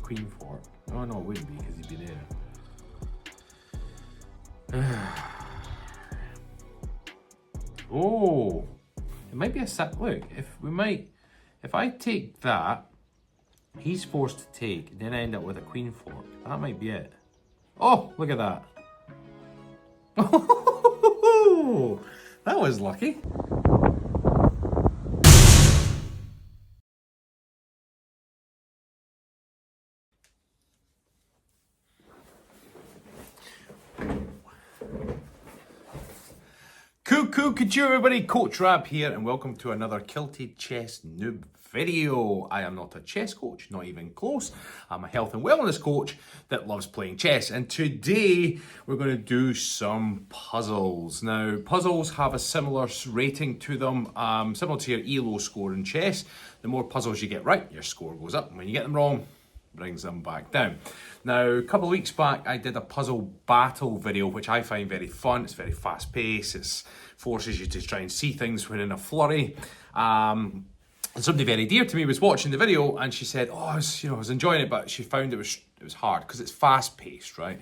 queen fork. Oh no, it wouldn't be because he'd be there. Oh, it might be a set. Look, if I take that, he's forced to take, and then I end up with a queen fork. That might be it. Oh, look at that. Oh, that was lucky. Cool, everybody, Coach Rab here, and welcome to another Kilted Chess Noob video. I am not a chess coach, not even close. I'm a health and wellness coach that loves playing chess, and today we're going to do some puzzles. Now, puzzles have a similar rating to them, similar to your ELO score in chess. The more puzzles you get right, your score goes up, and when you get them wrong, brings them back down. Now, a couple of weeks back, I did a puzzle battle video, which I find very fun. It's very fast paced. It forces you to try and see things when in a flurry. And somebody very dear to me was watching the video, and she said, "Oh, I was enjoying it, but she found it was hard because it's fast paced, right?"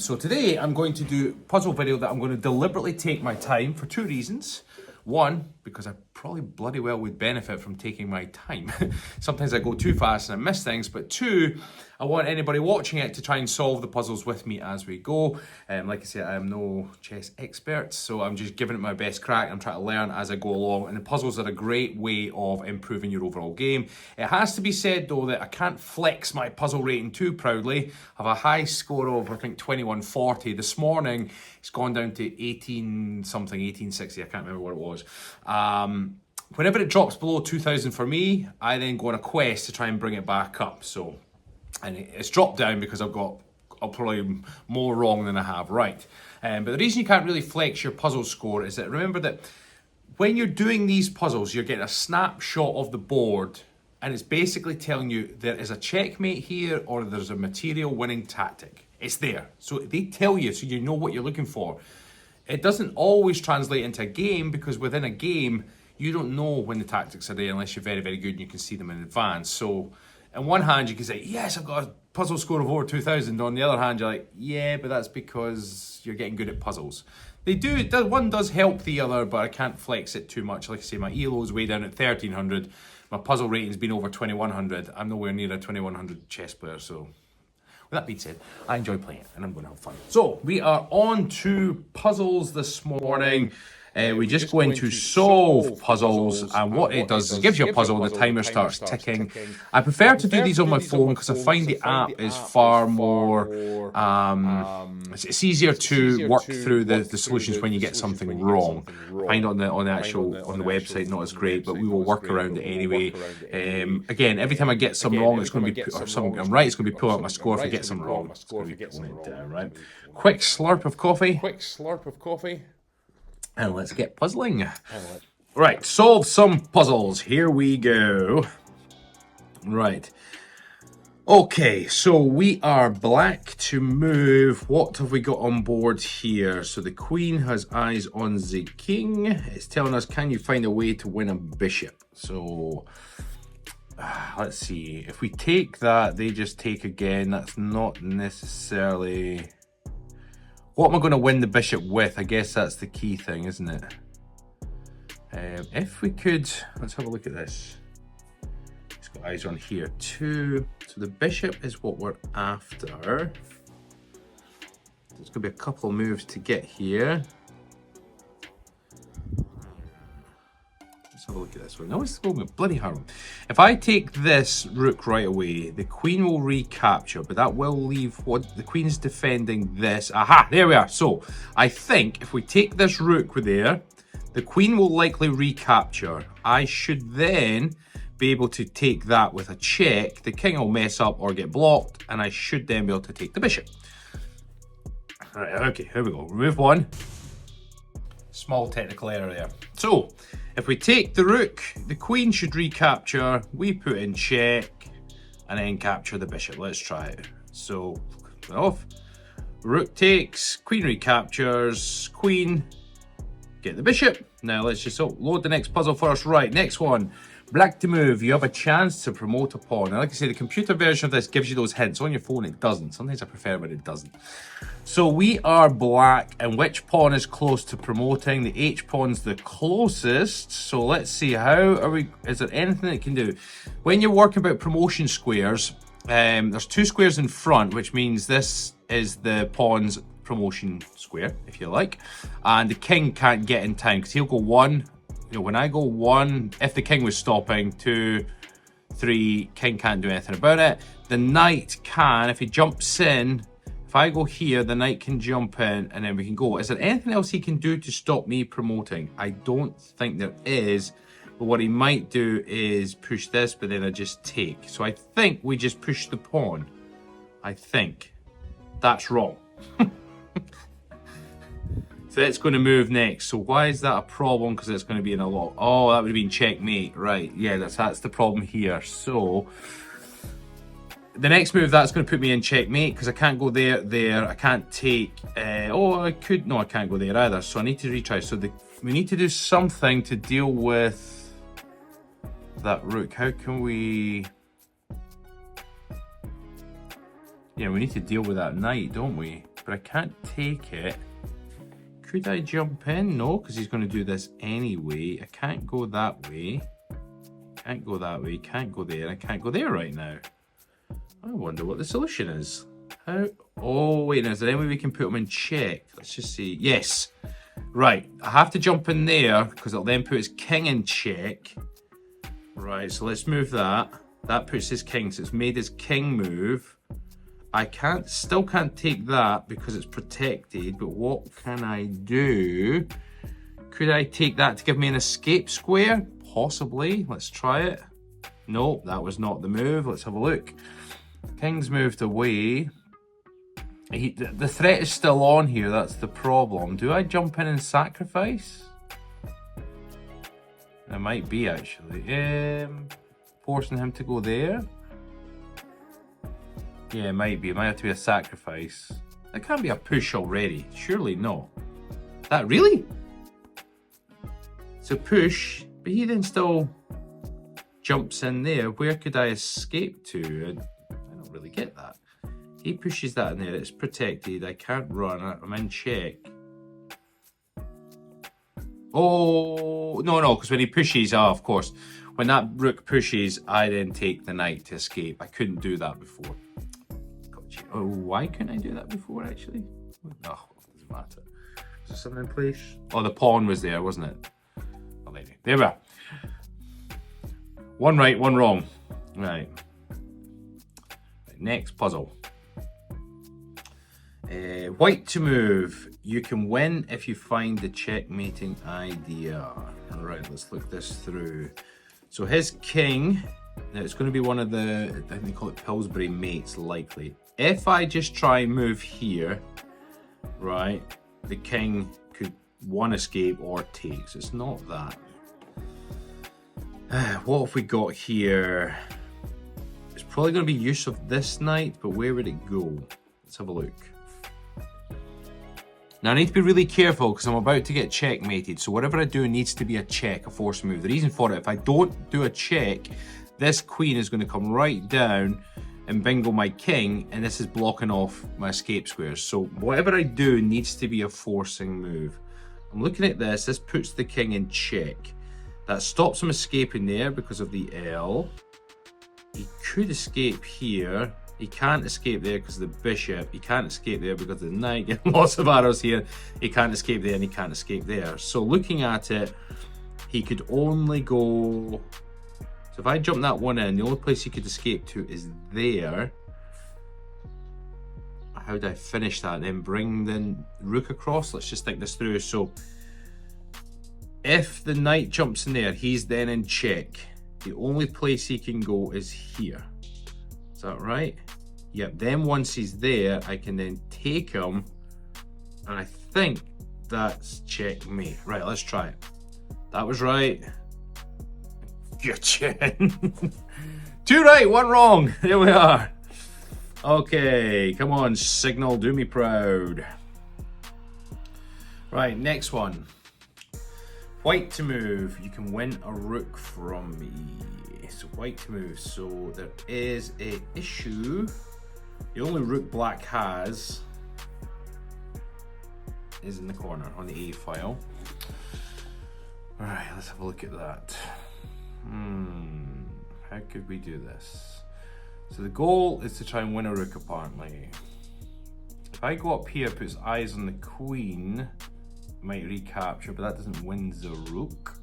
So today I'm going to do a puzzle video that I'm going to deliberately take my time for two reasons. One, because I probably bloody well would benefit from taking my time. Sometimes I go too fast and I miss things, but two, I want anybody watching it to try and solve the puzzles with me as we go. Like I said, I am no chess expert, so I'm just giving it my best crack. I'm trying to learn as I go along, and the puzzles are a great way of improving your overall game. It has to be said though that I can't flex my puzzle rating too proudly. I have a high score of, I think, 2140. This morning, it's gone down to 18 something, 1860, I can't remember what it was. Whenever it drops below 2000 for me, I then go on a quest to try and bring it back up. So, and it's dropped down because I've probably more wrong than I have right. But the reason you can't really flex your puzzle score is that remember that when you're doing these puzzles, you're getting a snapshot of the board, and it's basically telling you there is a checkmate here or there's a material winning tactic. It's there. So they tell you so you know what you're looking for. It doesn't always translate into a game because within a game, you don't know when the tactics are there unless you're very, very good and you can see them in advance. So on one hand, you can say, yes, I've got a puzzle score of over 2000. On the other hand, you're like, yeah, but that's because you're getting good at puzzles. One does help the other, but I can't flex it too much. Like I say, my ELO is way down at 1300. My puzzle rating's been over 2100. I'm nowhere near a 2100 chess player, so... With that being said, I enjoy playing it and I'm going to have fun. So, we are on to puzzles this morning. We're just going to solve puzzles, and what it does is it gives you a puzzle and the timer starts ticking. I prefer to do these on my phone because I find the app is far more, it's easier to work through the solutions when you get something wrong. I find on the website not as great, but we will work around it anyway. Again, every time I get some wrong, it's going to be, or something I'm right, it's going to be pulling up my score. If I get some wrong, it's going to be pulling it down, right? Quick slurp of coffee. And let's get puzzling. Right, solve some puzzles. Here we go. Right. Okay, so we are black to move. What have we got on board here? So the queen has eyes on the king. It's telling us, can you find a way to win a bishop? So let's see. If we take that, they just take again. That's not necessarily... What am I going to win the bishop with? I guess that's the key thing, isn't it? If we could, let's have a look at this. It's got eyes on here too. So the bishop is what we're after. There's going to be a couple of moves to get here. Let's have a look at this one. No, it's going to be bloody hard. If I take this rook right away, the queen will recapture, but that will leave what the queen's defending this. Aha, there we are. So I think if we take this rook with there, the queen will likely recapture. I should then be able to take that with a check. The king will mess up or get blocked, and I should then be able to take the bishop. All right, okay, here we go. Remove one. Small technical error there. So, if we take the rook, the queen should recapture, we put in check, and then capture the bishop. Let's try it. So, off. Rook takes, queen recaptures, queen, get the bishop. Now let's just load the next puzzle first. Right, next one. Black to move. You have a chance to promote a pawn. And like I say, the computer version of this gives you those hints. On your phone, it doesn't. Sometimes I prefer when it doesn't. So we are black, and which pawn is close to promoting? The H pawn's the closest. So let's see, how are we? Is there anything it can do? When you're working about promotion squares, there's 2 squares in front, which means this is the pawn's promotion square, if you like. And the king can't get in time because he'll go 1. You know, when I go 1, if the king was stopping, 2, 3, king can't do anything about it. The knight can, if he jumps in, if I go here, the knight can jump in and then we can go. Is there anything else he can do to stop me promoting? I don't think there is. But what he might do is push this, but then I just take. So I think we just push the pawn. I think. That's wrong. So it's going to move next. So why is that a problem? Because it's going to be in a lot. Oh, that would have been checkmate. Right. Yeah, that's the problem here. So the next move, that's going to put me in checkmate because I can't go there. I can't take. Oh, I could. No, I can't go there either. So I need to retry. So we need to do something to deal with that rook. How can we? Yeah, we need to deal with that knight, don't we? But I can't take it. Could I jump in? No, because he's going to do this anyway. I can't go that way. Can't go that way. Can't go there. I can't go there right now. I wonder what the solution is. How? Oh, wait, is there any way we can put him in check? Let's just see. Yes. Right. I have to jump in there because it'll then put his king in check. Right, so let's move that. That puts his king, so it's made his king move. I still can't take that because it's protected, but what can I do? Could I take that to give me an escape square? Possibly. Let's try it. Nope, that was not the move. Let's have a look. King's moved away. The threat is still on here, that's the problem. Do I jump in and sacrifice? It might be, actually. Forcing him to go there? Yeah, it might be. It might have to be a sacrifice. It can't be a push already. Surely no. That really? So push, but he then still jumps in there. Where could I escape to? I don't really get that. He pushes that in there. It's protected. I can't run. I'm in check. Oh, no, because when he pushes, of course. When that rook pushes, I then take the knight to escape. I couldn't do that before. Oh, why couldn't I do that before, actually? No, it doesn't matter. Is there something in place? Oh, the pawn was there, wasn't it? Oh, there we are. One right, one wrong. Right. Next puzzle. White to move. You can win if you find the checkmating idea. All right, let's look this through. So his king, now it's going to be one of the, I think they call it Pillsbury mates, likely. If I just try and move here, right, the king could one escape or take, so it's not that. What have we got here? It's probably going to be use of this knight, but where would it go? Let's have a look. Now I need to be really careful because I'm about to get checkmated, so whatever I do needs to be a check, a forced move. The reason for it, if I don't do a check, this queen is going to come right down and bingo my king, and this is blocking off my escape squares. So whatever I do needs to be a forcing move. I'm looking at this. This puts the king in check. That stops him escaping there because of the L. He could escape here. He can't escape there because of the bishop. He can't escape there because of the knight. Getting lots of arrows here. He can't escape there and he can't escape there. So looking at it, he could only go... So if I jump that one in, the only place he could escape to is there. How do I finish that? Then bring the rook across? Let's just think this through. So if the knight jumps in there, he's then in check. The only place he can go is here. Is that right? Yep, then once he's there, I can then take him. And I think that's checkmate. Right, let's try it. That was right. Good chin. 2 right, 1 wrong. There we are. Okay, come on, signal, do me proud. Right, next one. White to move. You can win a rook from me. So white to move. So there is an issue. The only rook black has is in the corner on the A file. Alright, let's have a look at that. How could we do this? So the goal is to try and win a rook apparently. If I go up here, puts eyes on the queen, might recapture, but that doesn't win the rook.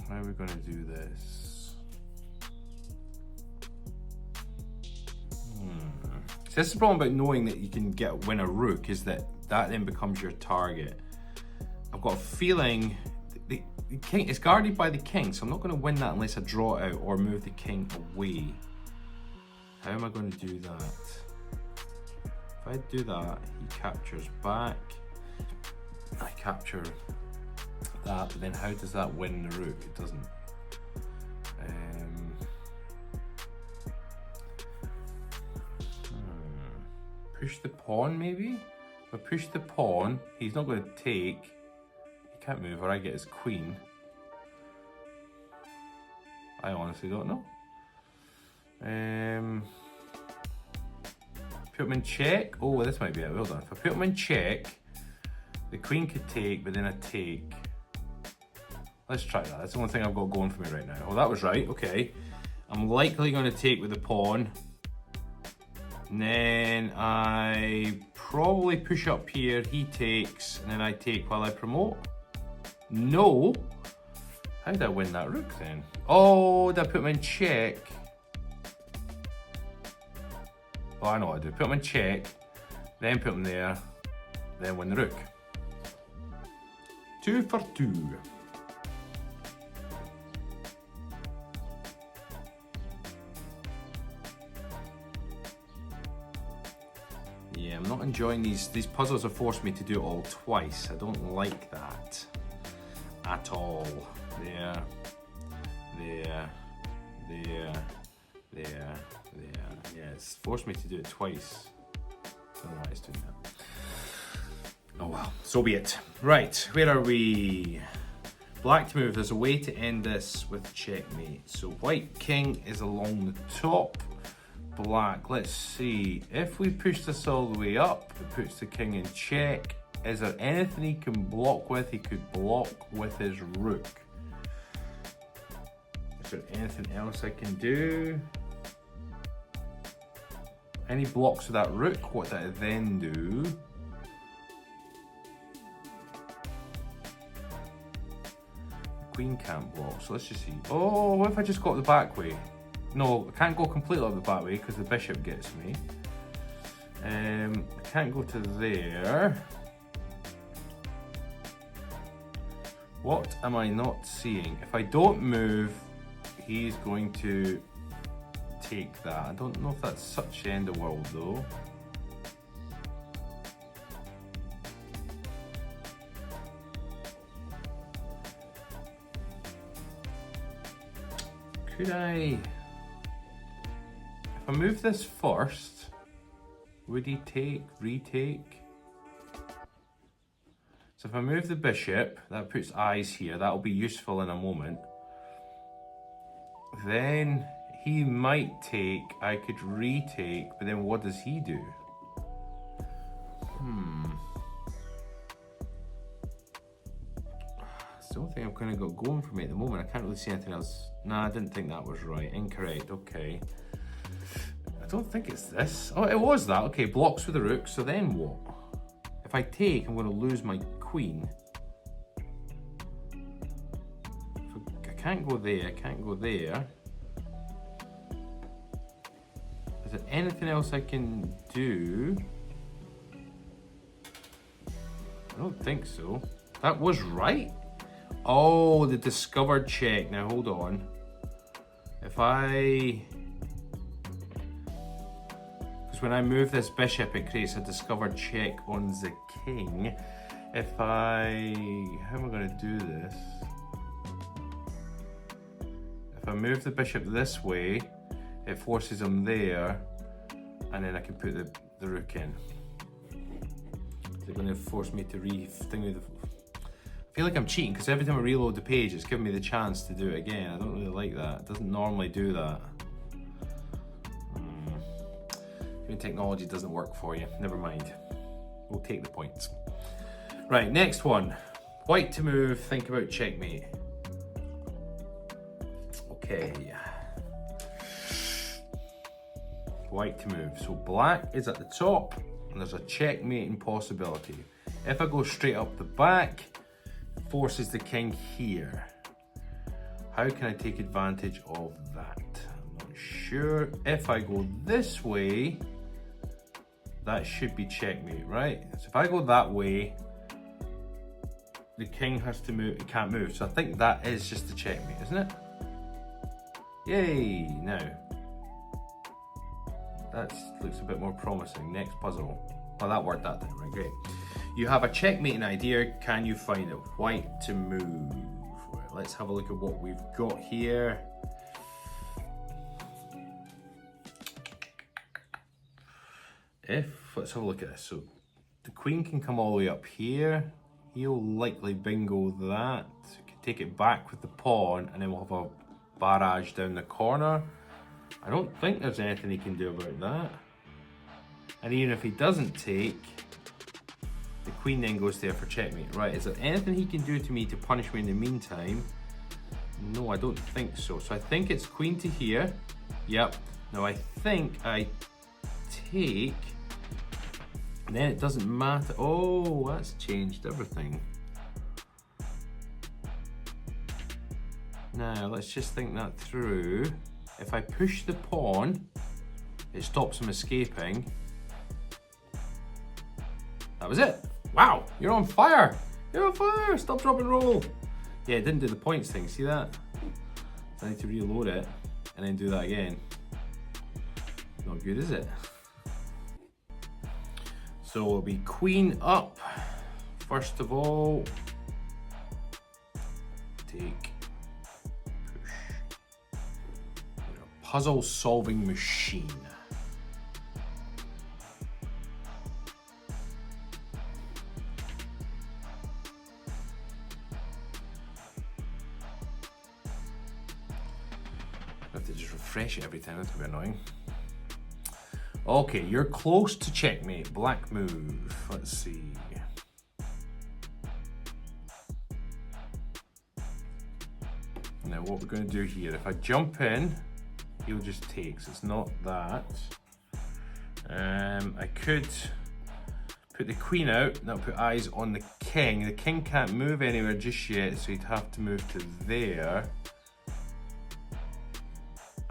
How are we going to do this? So this is the problem about knowing that you can win a rook, is that then becomes your target. I've got a feeling the king is guarded by the king, so I'm not going to win that unless I draw it out or move the king away. How am I going to do that? If I do that, he captures back. I capture that, but then how does that win the rook? It doesn't. Push the pawn maybe? If I push the pawn, he's not going to take. He can't move, or I get his queen. I honestly don't know. Put him in check. Oh, this might be it. Well done. If I put him in check, the queen could take, but then I take. Let's try that. That's the only thing I've got going for me right now. Oh, that was right. Okay. I'm likely going to take with the pawn. And then I probably push up here. He takes, and then I take while I promote. No. How did I win that rook then? Oh, did I put him in check? Oh, I know what I do. Put him in check, then put him there, then win the rook. 2 for 2. Yeah, I'm not enjoying these. These puzzles have forced me to do it all twice. I don't like that at all. There, there, there, there. Yeah, it's forced me to do it twice. I don't know why it's doing that. Oh well, so be it. Right, where are we? Black to move. There's a way to end this with checkmate. So white king is along the top. Black, let's see. If we push this all the way up, it puts the king in check. Is there anything he can block with? He could block with his rook. Is there anything else I can do? Any blocks with that rook, what do I then do? The queen can't block, so let's just see. Oh, what if I just got the back way? No, I can't go completely up the back way because the bishop gets me. I can't go to there. What am I not seeing? If I don't move, he's going to take that. I don't know if that's such the end of the world though. Could I... If I move this first, would he take, retake? So if I move the bishop, that puts eyes here. That'll be useful in a moment. Then he might take, I could retake, but then what does he do? That's the only thing I've kind of got going for me at the moment. I can't really see anything else. Nah, I didn't think that was right. Incorrect, okay. I don't think it's this. Oh, it was that. Okay, blocks with the rook, so then what? If I take, I'm going to lose my queen. I can't go there, I can't go there. Is there anything else I can do? I don't think so. That was right. Oh, the discovered check. Now hold on. If I... Because when I move this bishop, it creates a discovered check on the king. If I... How am I going to do this? If I move the bishop this way, it forces him there, and then I can put the rook in. Is it going to force me to re-thing with the... feel like I'm cheating because every time I reload the page, it's giving me the chance to do it again. I don't really like that. It doesn't normally do that. Technology doesn't work for you. Never mind. We'll take the points. Right, next one. White to move, think about checkmate. Okay. White to move. So black is at the top, and there's a checkmating possibility. If I go straight up the back, it forces the king here. How can I take advantage of that? I'm not sure. If I go this way, that should be checkmate, right? So if I go that way, the king has to move, he can't move. So I think that is just the checkmate, isn't it? Yay, now. That looks a bit more promising. Next puzzle. Well, that worked that time, right? Great. You have a checkmating idea. Can you find it? White to move. Right, let's have a look at what we've got here. Let's have a look at this. So the queen can come all the way up here. He'll likely bingo that. So can take it back with the pawn, and then we'll have a barrage down the corner. I don't think there's anything he can do about that. And even if he doesn't take, the queen then goes there for checkmate. Right, is there anything he can do to me to punish me in the meantime? No, I don't think so. So I think it's queen to here. Yep. Now I think I take, and then it doesn't matter. Oh, that's changed everything. Now let's just think that through. If I push the pawn, it stops him escaping. That was it. Wow, you're on fire. You're on fire. Stop, drop, and roll. Yeah, it didn't do the points thing. See that? So I need to reload it and then do that again. Not good, is it? So it'll be queen up. First of all, take, push. You're a puzzle solving machine. I have to just refresh it every time, that's gonna be annoying. Okay, you're close to checkmate. Black move. Let's see. Now what we're going to do here, if I jump in, he'll just take, so it's not that. I could put the queen out, that'll put eyes on the king. The king can't move anywhere just yet, so he'd have to move to there.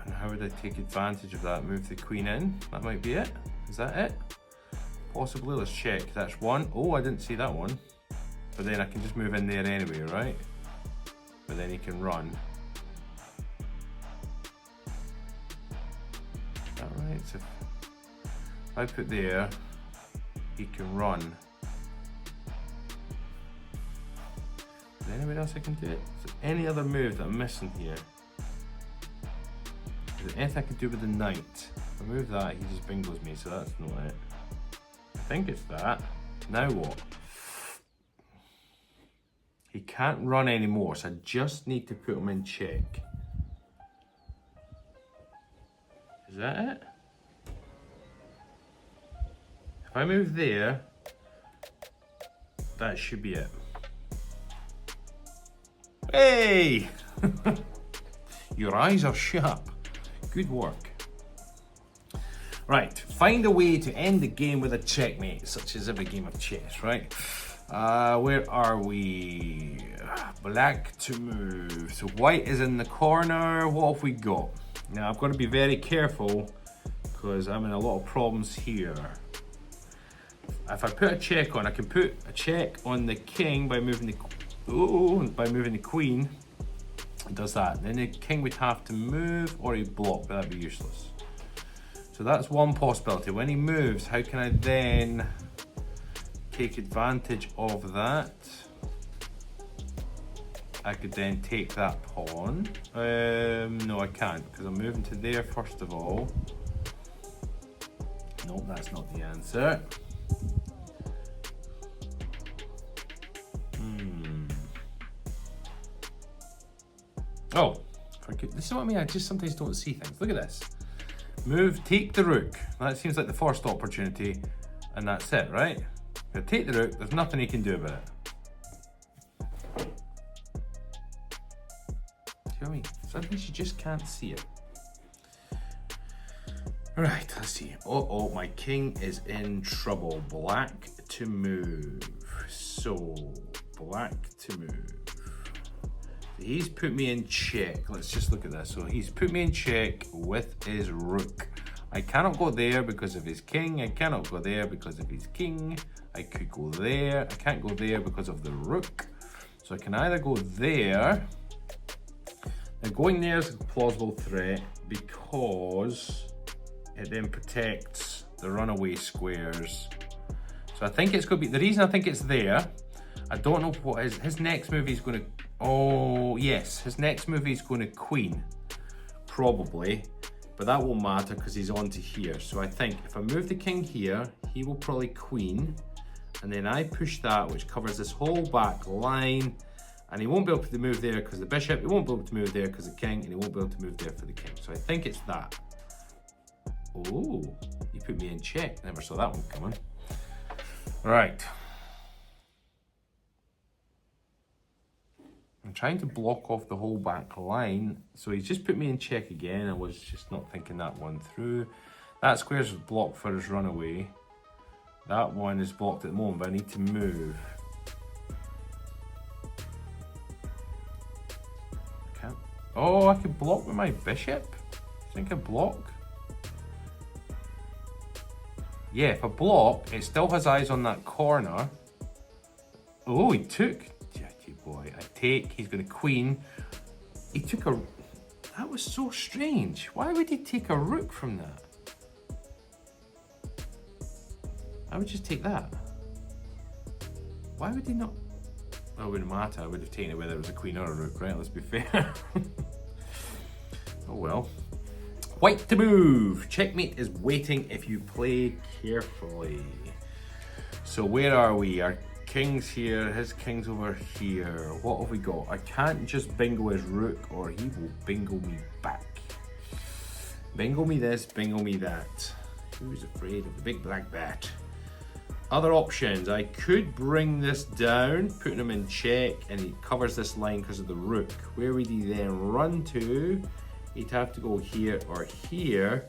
And how would I take advantage of that? Move the queen in, that might be it. Is that it? Possibly, let's check. That's one. Oh, I didn't see that one. But then I can just move in there anyway, right? But then he can run. Is that right? So if I put there, he can run. Is there anywhere else I can do it? Is there any other move that I'm missing here? Is there anything I can do with the knight? If I move that, he just bingos me, so that's not it. I think it's that. Now what? He can't run anymore, so I just need to put him in check. Is that it? If I move there, that should be it. Hey! Your eyes are sharp. Good work. Right, find a way to end the game with a checkmate, such as every game of chess, right? Where are we? Black to move. So white is in the corner. What have we got? Now I've got to be very careful because I'm in a lot of problems here. If I put a check on, I can put a check on the king by moving the queen. It does that. Then the king would have to move or he'd block, but that'd be useless. So that's one possibility. When he moves, how can I then take advantage of that? I could then take that pawn. No, I can't because I'm moving to there first of all. Nope, that's not the answer. Oh, this is what I mean. I just sometimes don't see things. Look at this. Move, take the rook. That seems like the first opportunity, and that's it, right? Now take the rook. There's nothing he can do about it. Do you know what I mean? Sometimes you just can't see it. Right, let's see. Oh, my king is in trouble. Black to move. So, black to move. He's put me in check. Let's just look at this. So he's put me in check with his rook. I cannot go there because of his king. I cannot go there because of his king. I could go there. I can't go there because of the rook. So I can either go there. Now going there is a plausible threat because it then protects the runaway squares. So I think it's going to be, the reason I think it's there, I don't know what his next move is going to, oh yes, his next move is going to queen, probably, but that won't matter because he's on to here. So I think if I move the king here, he will probably queen, and then I push that, which covers this whole back line, and he won't be able to move there because the bishop, he won't be able to move there because the king, and he won't be able to move there for the king. So I think it's that. Oh, you put me in check. Never saw that one coming. Right. I'm trying to block off the whole back line. So he's just put me in check again. I was just not thinking that one through. That square's blocked for his runaway. That one is blocked at the moment, but I need to move. I can't. Oh, I could block with my bishop? I think I block. Yeah, if I block, it still has eyes on that corner. Oh, he took. Boy, I take. He's going to queen. He took a. That was so strange. Why would he take a rook from that? I would just take that. Why would he not? Well, it wouldn't matter. I would have taken it whether it was a queen or a rook, right? Let's be fair. Oh well. White to move. Checkmate is waiting if you play carefully. So where are we? Our king's here, his king's over here. What have we got? I can't just bingo his rook or he will bingo me back. Bingo me this, bingo me that. Who's afraid of the big black bat? Other options, I could bring this down, putting him in check, and he covers this line because of the rook. Where would he then run to? He'd have to go here or here,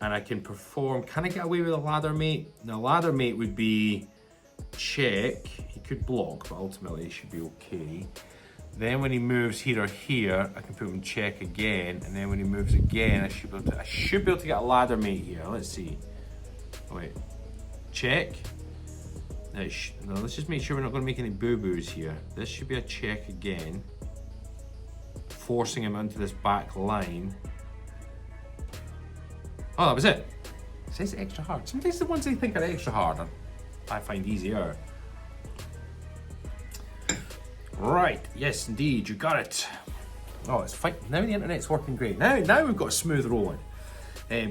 and I can perform. Can I get away with a ladder mate? Now, ladder mate would be check. He could block, but ultimately it should be okay. Then when he moves here or here, I can put him in check again, and then when he moves again, I should be able to get a ladder mate here. Let's see. Oh, wait, check. Now, no, let's just make sure we're not going to make any boo-boos here. This should be a check again, forcing him into this back line. Oh, that was it. It says extra hard. Sometimes the ones they think are extra hard I find easier. Right, yes indeed, you got it. Oh, it's fine. Now the internet's working great. Now we've got a smooth rolling.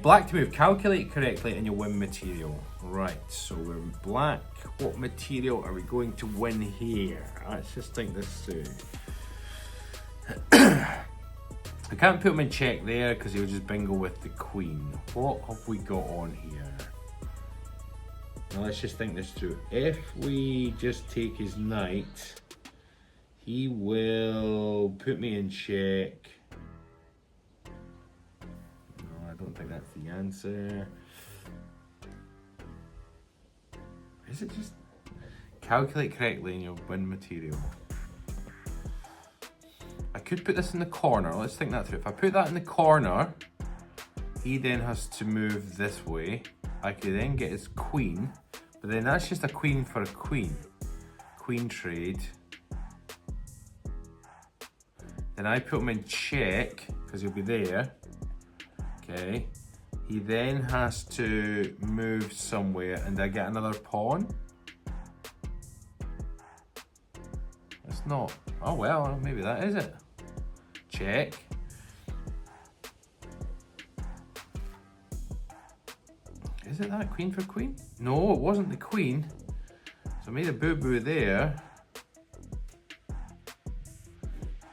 Black to move, calculate correctly and you'll win material. Right, so we're black. What material are we going to win here? Let's just think this through. I can't put him in check there because he'll just bingo with the queen. What have we got on here? Now let's just think this through. If we just take his knight, he will put me in check. No, I don't think that's the answer. Is it just calculate correctly and you'll win material? I could put this in the corner. Let's think that through. If I put that in the corner, he then has to move this way. I could then get his queen, but then that's just a queen for a queen. Queen trade. Then I put him in check, because he'll be there. Okay. He then has to move somewhere, and I get another pawn. It's not. Oh well, maybe that is it. Check. Is it that queen for queen? No, it wasn't the queen. So I made a boo-boo there.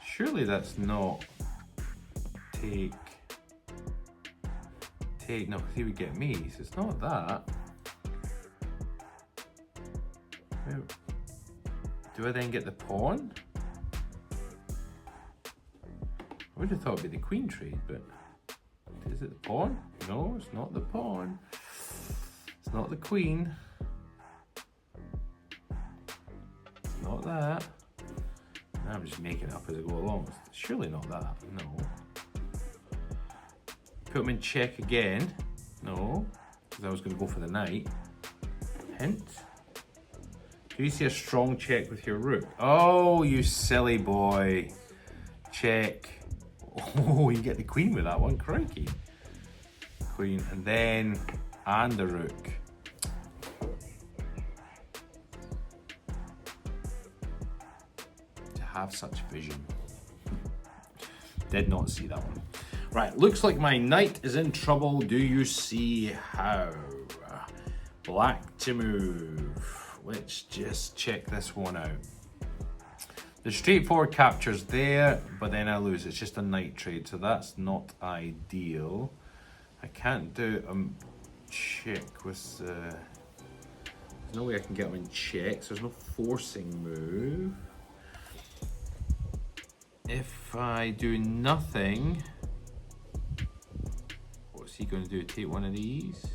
Surely that's not. take, no, he would get me, so it's not that. Do I then get the pawn? I would have thought it'd be the queen trade, but is it the pawn? No, it's not the pawn. It's not the queen. It's not that. I'm just making it up as I go along. It's surely not that. No. Put him in check again. No, because I was going to go for the knight. Hint. Do you see a strong check with your rook? Oh, you silly boy. Check. Oh, you get the queen with that one. Crikey. Queen, and then, and the rook. To have such vision. Did not see that one. Right, looks like my knight is in trouble. Do you see how? Black to move. Let's just check this one out. The straightforward capture's there, but then I lose. It's just a knight trade, so that's not ideal. I can't do a check with there's no way I can get him in checks. There's no forcing move. If I do nothing, what's he going to do? Take one of these?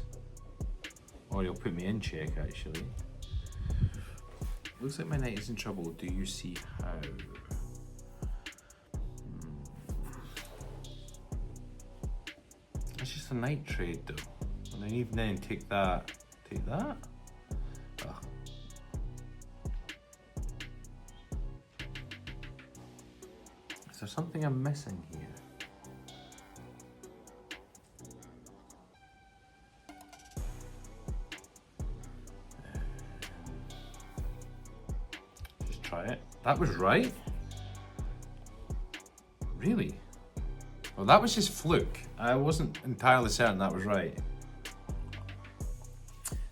Or he'll put me in check, actually. Looks like my knight is in trouble. Do you see how? It's just a knight trade, though. And then even then, take that. Take that? Ugh. Is there something I'm missing here? Try it. That was right? Really? Well, that was just fluke. I wasn't entirely certain that was right.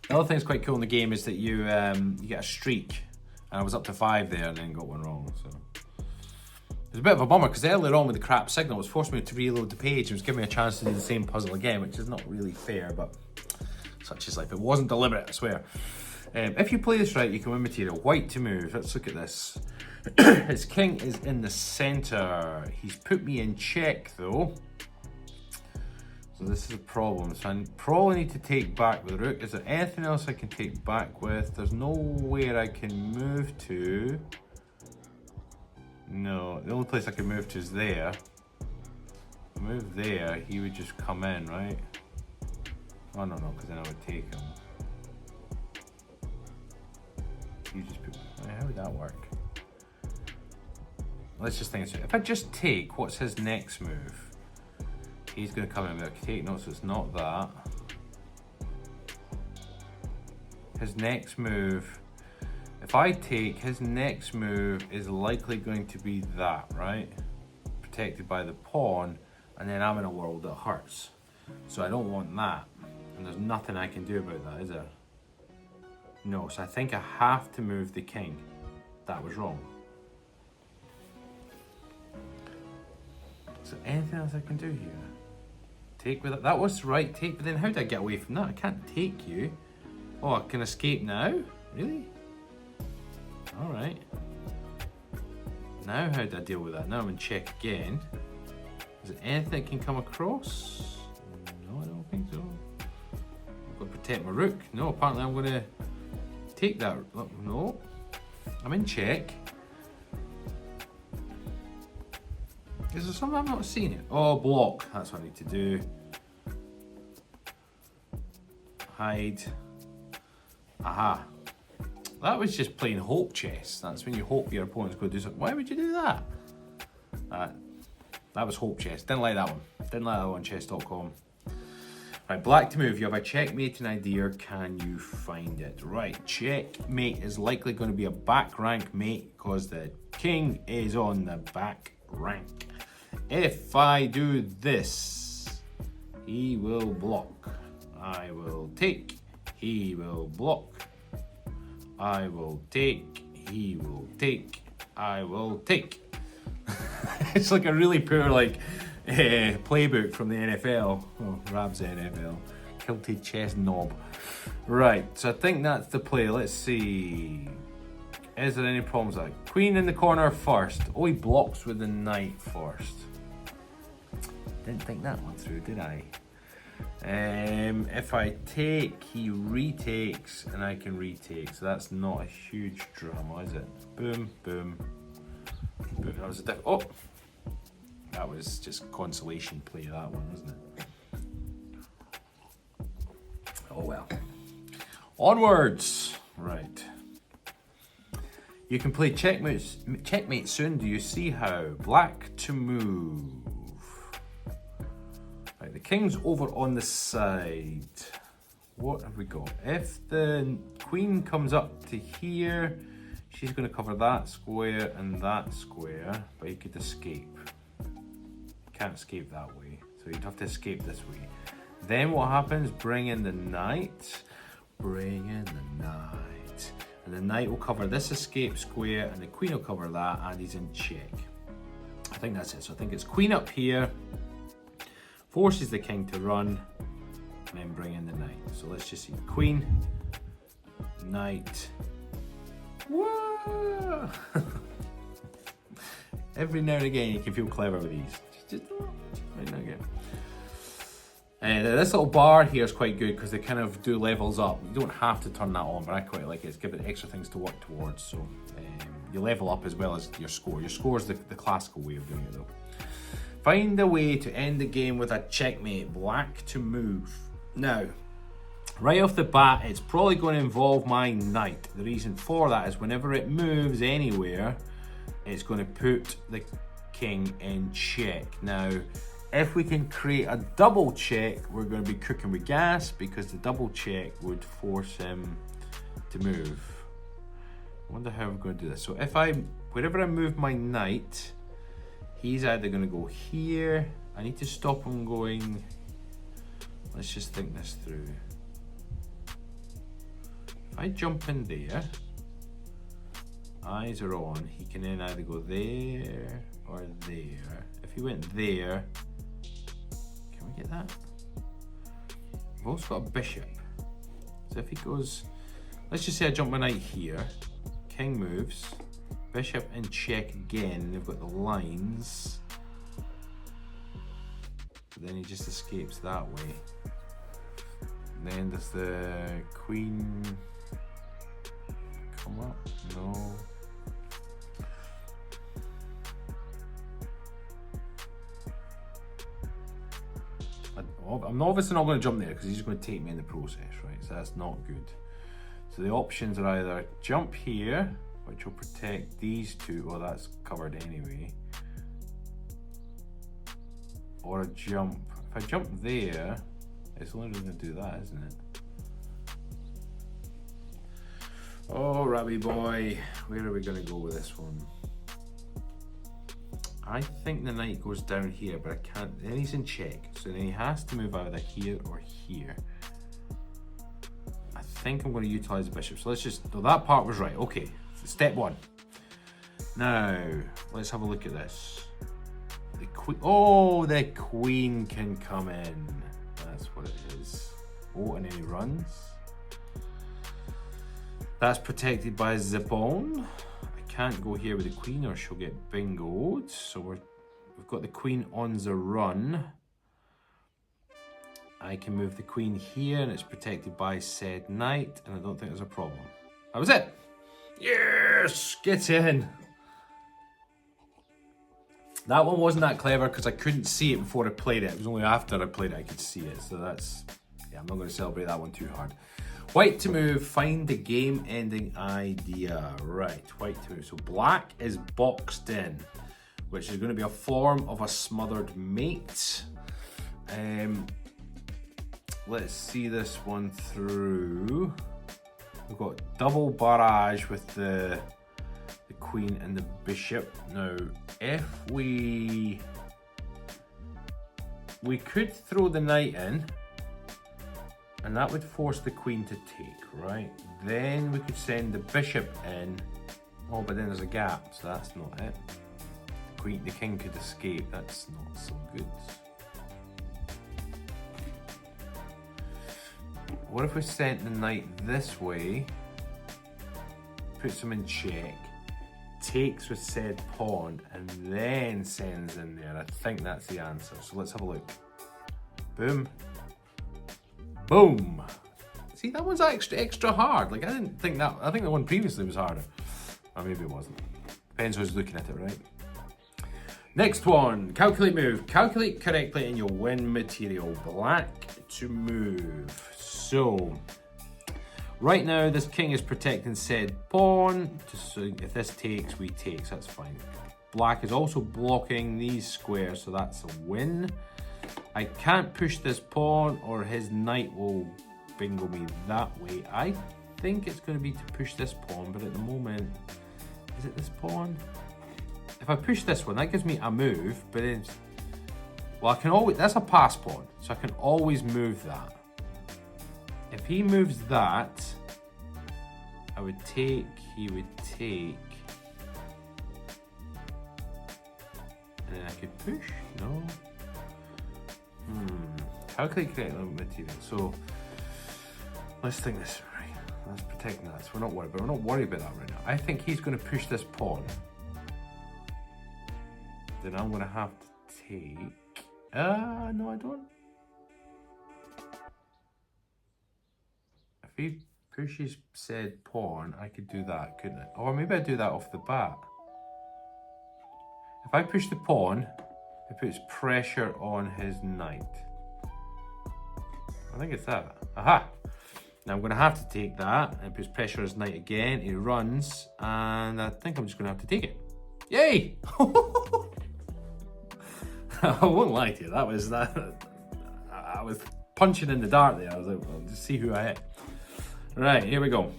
The other thing that's quite cool in the game is that you get a streak. And I was up to 5 there and then got one wrong, so. It was a bit of a bummer because earlier on with the crap signal, it was forcing me to reload the page and was giving me a chance to do the same puzzle again, which is not really fair, but such is life. It wasn't deliberate, I swear. If you play this right, you can win material. White to move. Let's look at this. His king is in the center. He's put me in check, though. So this is a problem. So I probably need to take back with the rook. Is there anything else I can take back with? There's nowhere I can move to. No, the only place I can move to is there. Move there, he would just come in, right? Oh, no, because then I would take him. You just put, how would that work? Let's just think. If I just take, what's his next move? He's going to come in with a take. No, so it's not that. His next move, if I take, his next move is likely going to be that, right? Protected by the pawn, and then I'm in a world that hurts. So I don't want that. And there's nothing I can do about that, is there? No, so I think I have to move the king. That was wrong. Is there anything else I can do here? Take with it. That was right, take, but then how do I get away from that? I can't take you. Oh, I can escape now? Really? Alright. Now how do I deal with that? Now I'm in check again. Is there anything that can come across? No, I don't think so. I've got to protect my rook. No, apparently I'm going to take that. No, I'm in check. Is there something I'm not seeing it? Oh, block. That's what I need to do. Hide. Aha. That was just plain hope chess. That's when you hope your opponent's going to do something. Why would you do that? That was hope chess. Didn't like that one. Didn't like that one, chess.com. Right, black to move. You have a checkmate idea. Can you find it? Right, checkmate is likely going to be a back rank mate because the king is on the back rank. If I do this, he will block. I will take. He will block. I will take. He will take. I will take. It's like a really poor playbook from the NFL. Oh, Rab's NFL. Kilted chess knob. Right, so I think that's the play. Let's see. Is there any problems with that? Queen in the corner first. Oh, he blocks with the knight first. Didn't think that one through, did I? If I take, he retakes, and I can retake. So that's not a huge drama, is it? Boom, boom, boom. That was a oh, that was just consolation play. That one, wasn't it? Oh well. Onwards. Right. You can play checkmate soon. Do you see how? Black to move. Right, the king's over on the side. What have we got? If the queen comes up to here, she's going to cover that square and that square, but you could escape. Can't escape that way, so you'd have to escape this way. Then what happens? Bring in the knight. Bring in the knight. And the knight will cover this escape square, and the queen will cover that, and he's in check. I think that's it. So I think it's queen up here, forces the king to run, and then bring in the knight. So let's just see. Queen, knight. Whoa! Every now and again you can feel clever with these. Just right now and again. This little bar here is quite good because they kind of do levels up. You don't have to turn that on, but I quite like it. It's giving it extra things to work towards. So you level up as well as your score. Your score is the classical way of doing it though. Find a way to end the game with a checkmate. Black to move. Now, right off the bat, it's probably going to involve my knight. The reason for that is whenever it moves anywhere, it's going to put the king in check. Now, if we can create a double check, we're going to be cooking with gas because the double check would force him to move. I wonder how I'm going to do this. So if wherever I move my knight, he's either going to go here. I need to stop him going. Let's just think this through. If I jump in there, eyes are on, he can then either go there or there. If he went there, can we get that? We've also got a bishop. So if he goes, let's just say I jump my knight here, king moves, bishop in check again, they've got the lines. But then he just escapes that way. And then does the queen come up? No. I'm obviously not going to jump there because he's going to take me in the process, right? So that's not good. So the options are either jump here, which will protect these two. Well, that's covered anyway. Or a jump. If I jump there, it's only going to do that, isn't it? Oh, Rabby boy, where are we going to go with this one? I think the knight goes down here, but I can't. Then he's in check, so then he has to move either here or here. I think I'm going to utilize the bishop. So let's just. So that part was right. Okay, step one. Now let's have a look at this. The queen. Oh, the queen can come in. That's what it is. Oh, and then he runs. That's protected by Zipon. Can't go here with the queen or she'll get bingoed. So we've got the queen on the run. I can move the queen here and it's protected by said knight, and I don't think there's a problem. That was it. Yes, get in. That one wasn't that clever because I couldn't see it before I played it. It was only after I played it I could see it. So that's, yeah, I'm not going to celebrate that one too hard. White to move, find the game-ending idea. Right, white to move. So black is boxed in, which is going to be a form of a smothered mate. Let's see this one through. We've got double barrage with the queen and the bishop. Now, if we could throw the knight in, and that would force the queen to take, right? Then we could send the bishop in. Oh, but then there's a gap, so that's not it. the king could escape. That's not so good. What if we sent the knight this way, puts him in check, takes with said pawn, and then sends in there? I think that's the answer. So let's have a look. Boom. Boom. See, that one's extra hard. Like, I didn't think that. I think the one previously was harder. Or maybe it wasn't. Depends who's looking at it, right? Next one. Calculate move. Calculate correctly and you'll win material. Black to move. So, right now this king is protecting said pawn. So if this takes, we take. So that's fine. Black is also blocking these squares, so that's a win. I can't push this pawn or his knight will bingo me that way. I think it's going to be to push this pawn, but at the moment, is it this pawn? If I push this one, that gives me a move, but it's, well, I can always, that's a pass pawn, so I can always move that. If he moves that, I would take, he would take, and then I could push, no? Calculate correct material. So let's think this right. Let's protect that. So we're not worried, but we're not worried about that right now. I think he's going to push this pawn. Then I'm going to have to take. No, I don't. If he pushes said pawn, I could do that, couldn't I? Or maybe I'd do that off the bat. If I push the pawn, it puts pressure on his knight. I think it's that. Aha! Now I'm going to have to take that. It puts pressure on his knight again. He runs, and I think I'm just going to have to take it. Yay! I won't lie to you. That was that. I was punching in the dark there. I was like, well, just see who I hit. Right, here we go.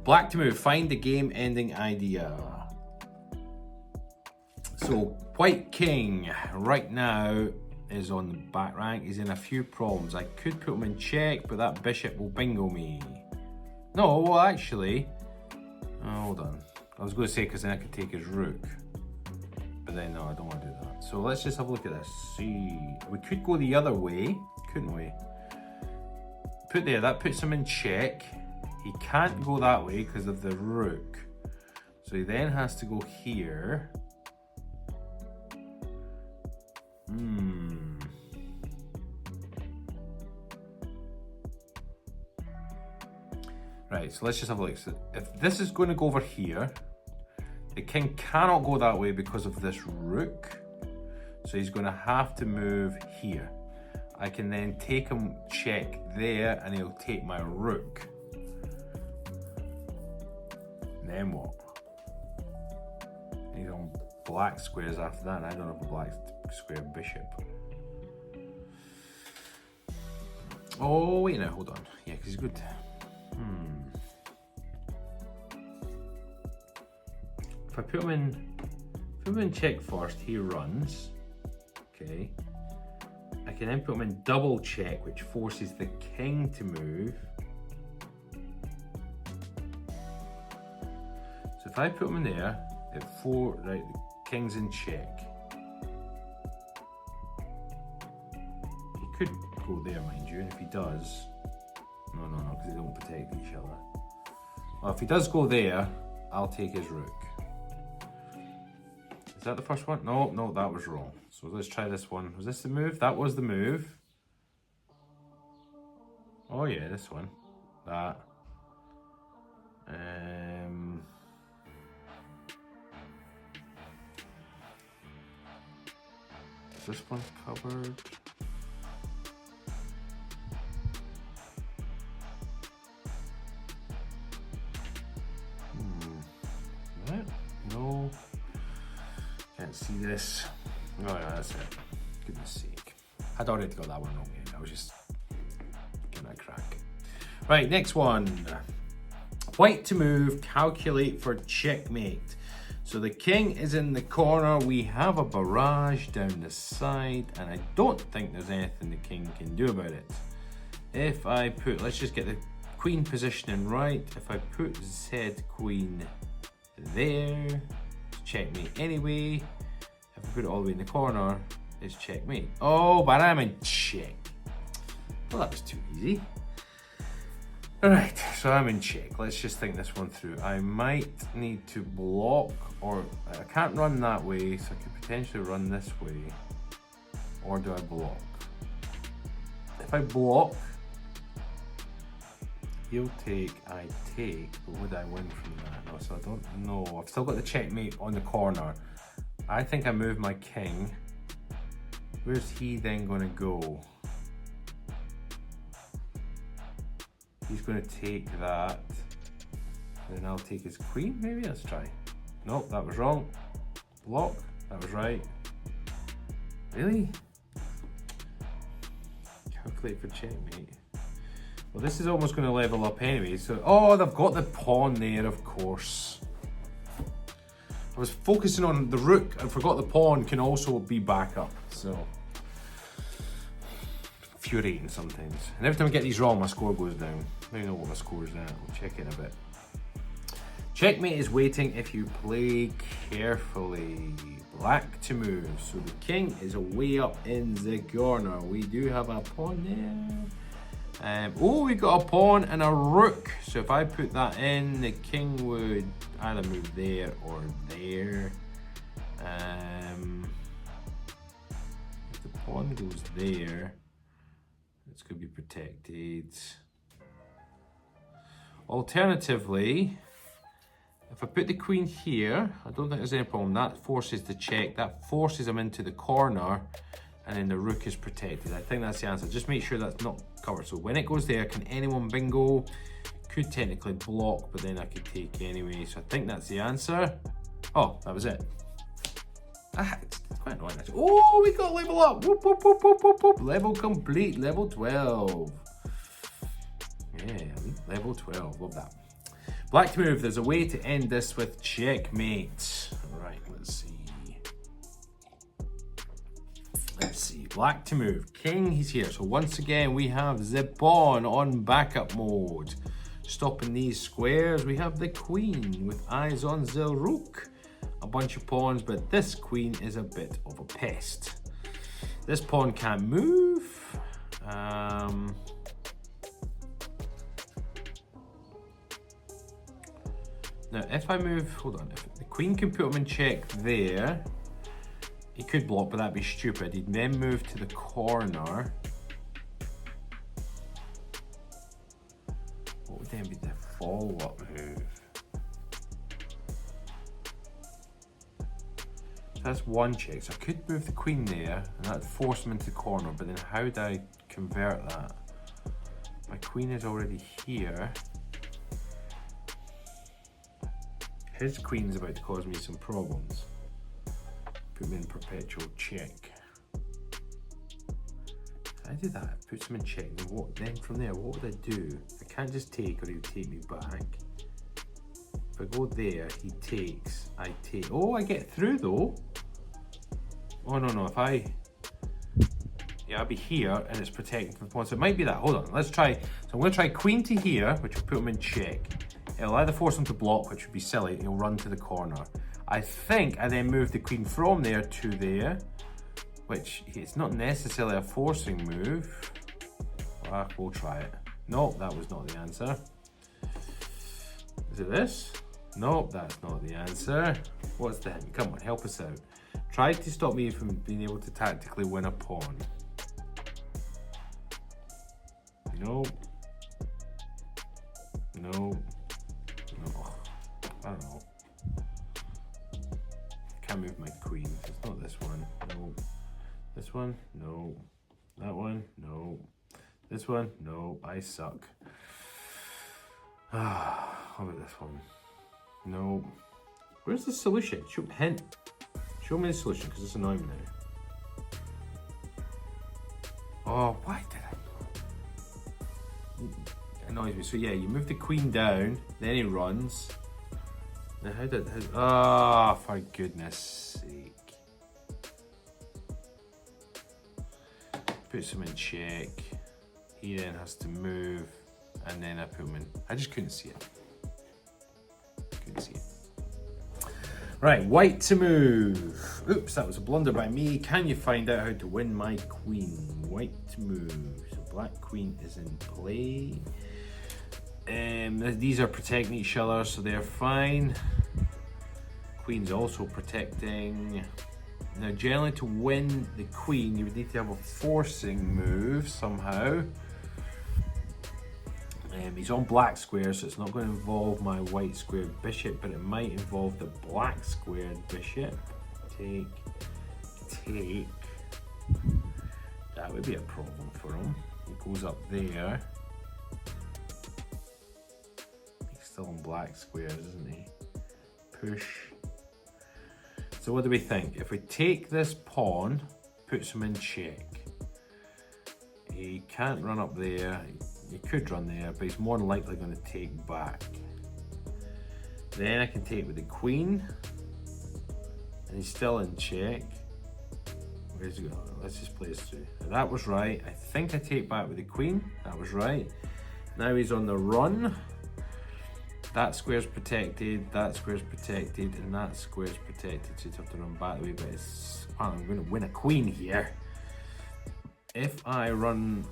Black to move. Find the game-ending idea. So White King right now is on the back rank. He's in a few problems. I could put him in check, but that bishop will bingo me. No, well actually, hold on. I was going to say because then I could take his rook. But then no, I don't want to do that. So let's just have a look at this. See, we could go the other way, couldn't we? Put there, that puts him in check. He can't go that way because of the rook. So he then has to go here. Right, so let's just have a look. So if this is going to go over here, the king cannot go that way because of this rook. So he's going to have to move here. I can then take him check there and he'll take my rook. And then what? He's on black squares after that, and I don't have a black square bishop. Oh, wait now, hold on. Yeah, because he's good. If I put him in check first, he runs. Okay. I can then put him in double check, which forces the king to move. So if I put him in there, at 4, right, the king's in check. He could go there, mind you, and if he does, no, because they don't protect each other. Well, if he does go there, I'll take his rook. Is that the first one? No, that was wrong. So let's try this one. Was this the move? That was the move. Oh yeah, this one. That. Is this one covered? That? No. Can't see this. Oh yeah, that's it. Goodness sake. I'd already got that one wrong yet. I was just getting a crack. Right, next one. White to move, calculate for checkmate. So the king is in the corner. We have a barrage down the side, and I don't think there's anything the king can do about it. If I put, let's just get the queen positioning right. If I put said queen there, checkmate anyway. If I put it all the way in the corner, it's checkmate. Oh, but I'm in check. Well, that was too easy. Alright, so I'm in check. Let's just think this one through. I might need to block, or I can't run that way, so I could potentially run this way. Or do I block? If I block, he'll take, I take, but would I win from that? No, so I don't know. I've still got the checkmate on the corner. I think I move my king. Where's he then going to go? He's going to take that. Then I'll take his queen, maybe? Let's try. Nope, that was wrong. Block, that was right. Really? Calculate for checkmate. Well, this is almost going to level up anyway, so... Oh, they've got the pawn there, of course. I was focusing on the rook and forgot the pawn can also be back up, so... Infuriating sometimes. And every time I get these wrong, my score goes down. I don't know what my score is now. We'll check it in a bit. Checkmate is waiting if you play carefully. Black to move. So the king is way up in the corner. We do have a pawn there. Oh, we got a pawn and a rook. So if I put that in, the king would either move there or there. If the pawn goes there, it's going to be protected. Alternatively, if I put the queen here, I don't think there's any problem. That forces the check. That forces him into the corner, and then the rook is protected. I think that's the answer. Just make sure that's not covered. So when it goes there, can anyone bingo? Could technically block, but then I could take anyway. So I think that's the answer. Oh, that was it. It's quite annoying actually. Oh, we got level up. Whoop, whoop, whoop, whoop, whoop, whoop. Level complete, level 12. Yeah, level 12, love that. Black to move, there's a way to end this with checkmate. Right, let's see. Let's see, black to move. King, he's here. So once again, we have the pawn on backup mode. Stopping these squares, we have the queen with eyes on the rook. A bunch of pawns, but this queen is a bit of a pest. This pawn can't move. Now, if I move, hold on, if the queen can put him in check there, he could block, but that'd be stupid. He'd then move to the corner. What would then be the follow-up move? That's one check, so I could move the queen there, and that'd force him into the corner, but then how do I convert that? My queen is already here. His queen's about to cause me some problems. Put him in perpetual check. If I do that, it puts him in check, then what? Then from there, what would I do? I can't just take, or he'll take me back. If I go there, he takes, I take. Oh, I get through though. Oh no, if I, yeah, I'll be here and it's protecting from the pawn. So it might be that, hold on, let's try. So I'm gonna try queen to here, which will put him in check. It'll either force him to block, which would be silly, he'll run to the corner. I think I then move the queen from there to there, which it's not necessarily a forcing move. We'll try it. No, that was not the answer. Is it this? No, that's not the answer. What's the hint? Come on, help us out. Try to stop me from being able to tactically win a pawn. No. No. No. I don't know. Can't move my queen. It's not this one. No. This one? No. That one? No. This one? No. I suck. How about this one? No. Where's the solution? Hint. Show me the solution, because it's annoying me now. Oh, why did I? It annoys me. So yeah, you move the queen down, then he runs. Now how did, oh, for goodness sake. Puts him in check. He then has to move, and then I put him in. I just couldn't see it. Couldn't see it. Right, white to move. Oops, that was a blunder by me. Can you find out how to win my queen? White to move. So black queen is in play. These are protecting each other, so they're fine. Queen's also protecting. Now, generally to win the queen, you would need to have a forcing move somehow. He's on black square, so it's not going to involve my white squared bishop, but it might involve the black squared bishop. Take. That would be a problem for him. He goes up there. He's still on black squares, isn't he? Push. So what do we think? If we take this pawn, puts him in check. He can't run up there. He could run there, but he's more than likely going to take back. Then I can take with the queen, and he's still in check. Where's he going? Let's just play this through. That was right. I think I take back with the queen. That was right. Now he's on the run. That square's protected, that square's protected, and that square's protected, so you have to run back the way, but it's, I'm going to win a queen here. If I run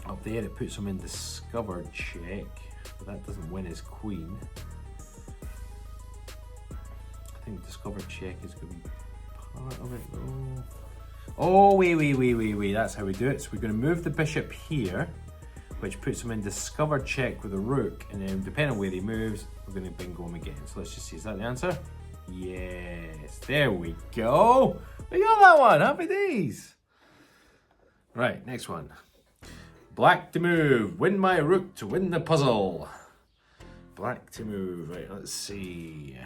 up there, it puts him in discovered check, but that doesn't win his queen. I think discovered check is going to be part of it though. Oh, wait, that's how we do it. So we're going to move the bishop here, which puts him in discovered check with a rook, and then depending on where he moves, we're going to bingo him again. So let's just see, is that the answer? Yes, there we go. We got that one, happy days. Right, next one. Black to move, win my rook to win the puzzle. Black to move, right, let's see.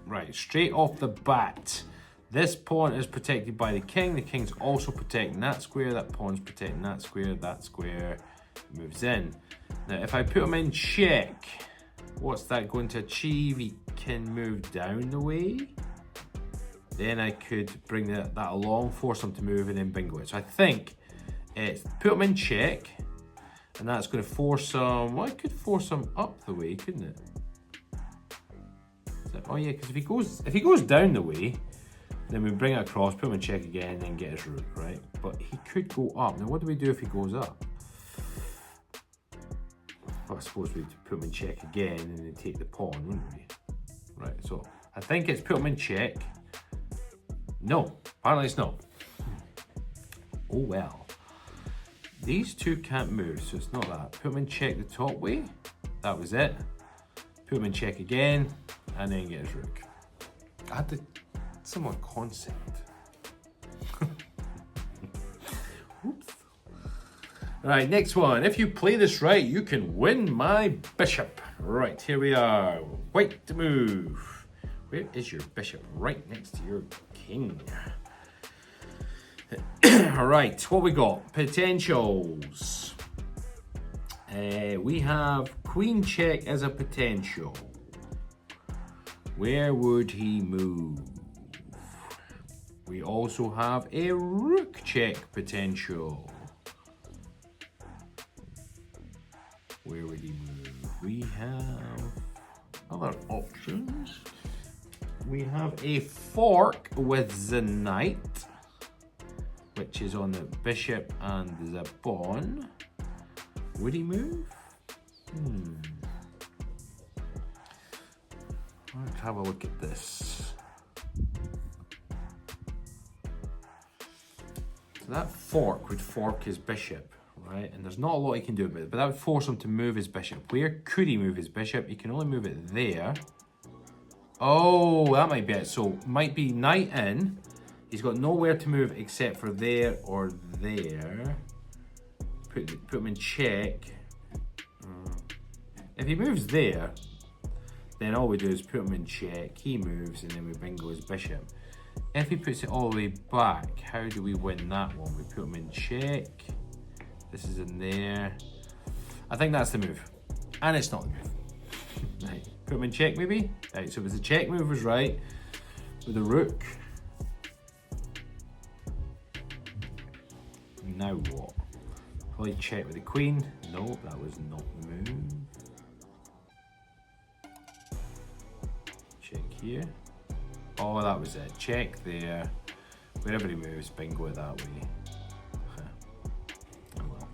Right, straight off the bat. This pawn is protected by the king's also protecting that square, that pawn's protecting that square moves in. Now if I put him in check, what's that going to achieve? He can move down the way. Then I could bring that along, force him to move, and then bingo it. So I think it's put him in check, and that's going to force him, well, I could force him up the way, couldn't it? So, oh yeah, because if he goes down the way, then we bring it across, put him in check again, and then get his rook, right? But he could go up. Now what do we do if he goes up? Well, I suppose we'd put him in check again and then take the pawn, wouldn't we? Right, so I think it's put him in check. No, apparently it's not. Oh well. These two can't move, so it's not that. Put him in check the top way. That was it. Put him in check again, and then get his rook. I had the similar concept. Oops. Right, next one. If you play this right, you can win my bishop. Right, here we are. White to move. Where is your bishop? Right next to your king. All right, what we got? Potentials. We have queen check as a potential. Where would he move? We also have a rook check potential. Where would he move? We have other options. We have a fork with the knight, which is on the bishop and the pawn. Would he move? Let's have a look at this. So that fork would fork his bishop, right? And there's not a lot he can do about it, but that would force him to move his bishop. Where could he move his bishop? He can only move it there. Oh, that might be it. So might be knight in. He's got nowhere to move except for there or there. Put him in check. If he moves there, then all we do is put him in check. He moves, and then we bingo his bishop. If he puts it all the way back, how do we win that one? We put him in check. This is in there. I think that's the move. And it's not the move. Right. Put him in check, maybe? Right, so it was the check move was right. With the rook. Now what? Probably check with the queen. No, that was not the move. Check here. Oh, that was it. Check there. Wherever he moves, bingo it that way. Oh well.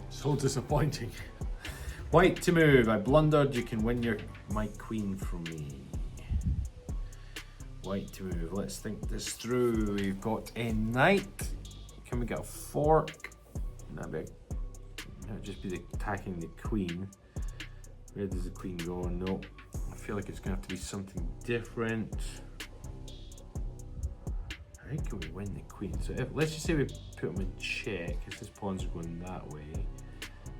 So disappointing. White to move. I blundered. You can win my queen from me. White to move. Let's think this through. We've got a knight. Can we get a fork? That'd just be attacking the queen. Where does the queen go? No. I feel like it's going to have to be something different. How can we win the queen? So let's just say we put him in check, because his pawns are going that way.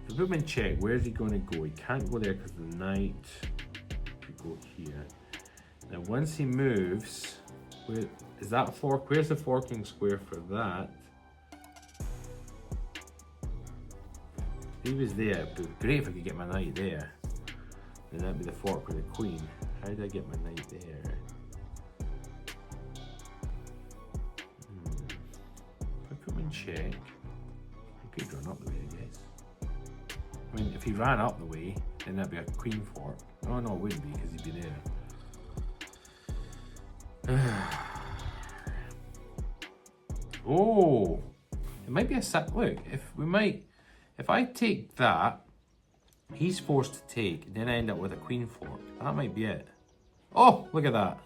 If we put him in check, where's he going to go? He can't go there because the knight could go here. Now once he moves, is that a fork? Where's the forking square for that? If he was there, it would be great if I could get my knight there. Then that'd be the fork with the queen. How did I get my knight there? If I put him in check, he could run up the way, I guess. I mean, if he ran up the way, then that'd be a queen fork. Oh no, it wouldn't be, because he'd be there. Oh, it might be a look. If I take that, he's forced to take, and then I end up with a queen fork. That might be it. Oh, look at that.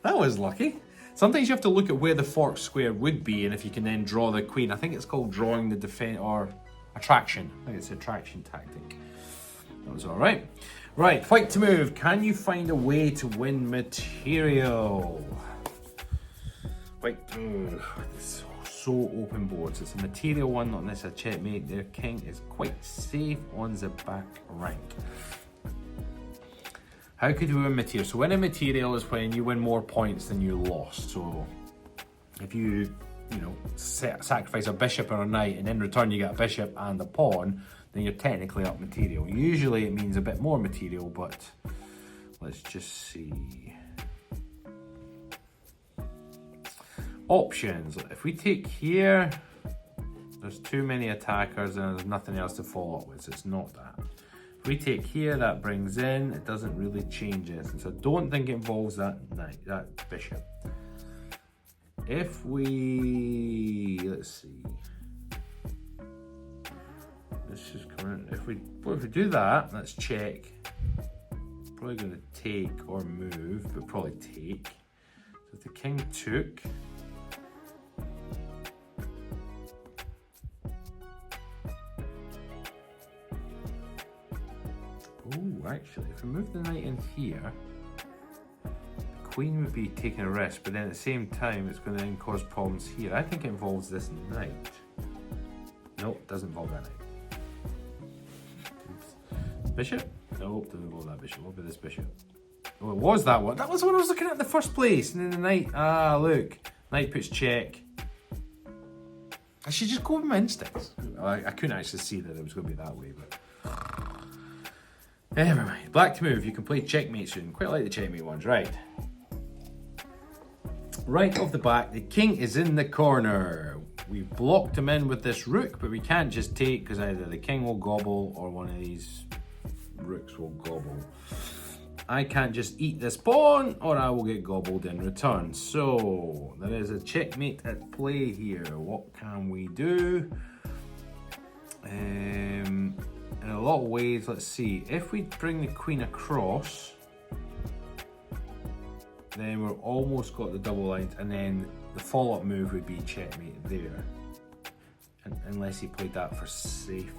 That was lucky. Sometimes you have to look at where the fork square would be, and if you can then draw the queen. I think it's called drawing the defense or attraction. I think it's an attraction tactic. That was all right. Right, white to move. Can you find a way to win material? White to move. So open boards. It's a material one, not necessarily a checkmate. Their king is quite safe on the back rank. How could we win material? So winning material is when you win more points than you lost. So if you sacrifice a bishop or a knight and in return you get a bishop and a pawn, then you're technically up material. Usually it means a bit more material, but let's just see. Options. If we take here, there's too many attackers and there's nothing else to follow up with, so it's not that. If we take here, that brings in, it doesn't really change this. And so I don't think it involves that knight, that bishop. If we, let's see. Let's just come in. If we do that, let's check. Probably going to take or move, but probably take. So if the king took, oh, actually, if we move the knight in here, the queen would be taking a risk, but then at the same time, it's going to then cause problems here. I think it involves this knight. Nope, it doesn't involve that knight. Bishop? Nope, doesn't involve that bishop. What about this bishop? Oh, it was that one. That was what I was looking at in the first place. And then the knight, look. Knight puts check. I should just go with my instincts. I couldn't actually see that it was going to be that way, but... Never mind. Black to move. You can play checkmate soon. Quite like the checkmate ones. Right. Right off the back, the king is in the corner. We've blocked him in with this rook, but we can't just take, because either the king will gobble or one of these rooks will gobble. I can't just eat this pawn or I will get gobbled in return. So there is a checkmate at play here. What can we do? In a lot of ways, let's see. If we bring the queen across, then we're almost got the double lines, and then the follow-up move would be checkmate there. Unless he played that for safety.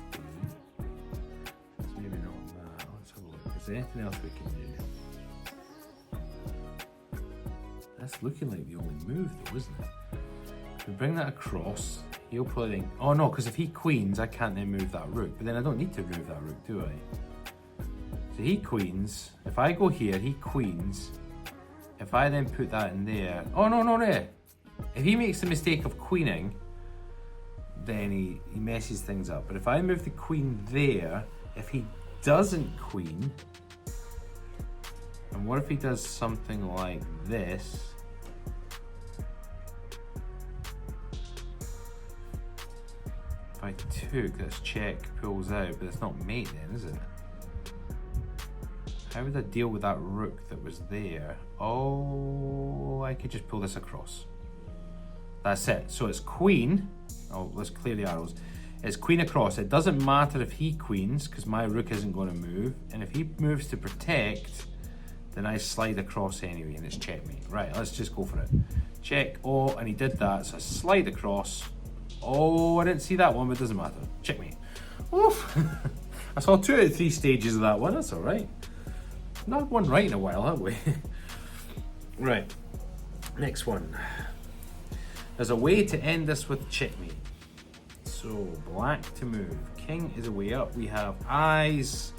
Maybe not that. Let's have a look. Is there anything else we can do? That's looking like the only move though, isn't it? If we bring that across, he'll probably think, oh no, because if he queens, I can't then move that rook. But then I don't need to move that rook, do I? So he queens. If I go here, he queens. If I then put that in there, oh no, no, no. If he makes the mistake of queening, then he messes things up. But if I move the queen there, if he doesn't queen, and what if he does something like this? If I took, that's check, pulls out, but it's not mate then, is it? How would I deal with that rook that was there? Oh, I could just pull this across. That's it. So it's queen. Oh, let's clear the arrows. It's queen across. It doesn't matter if he queens, because my rook isn't going to move. And if he moves to protect, then I slide across anyway, and it's checkmate. Right, let's just go for it. Check. Oh, and he did that, so I slide across. Oh, I didn't see that one, but it doesn't matter. Checkmate. Oof. I saw 2 out of 3 stages of that one. That's all right. Not one right in a while, have we? Right. Next one. There's a way to end this with checkmate. So, black to move. King is a way up. We have eyes.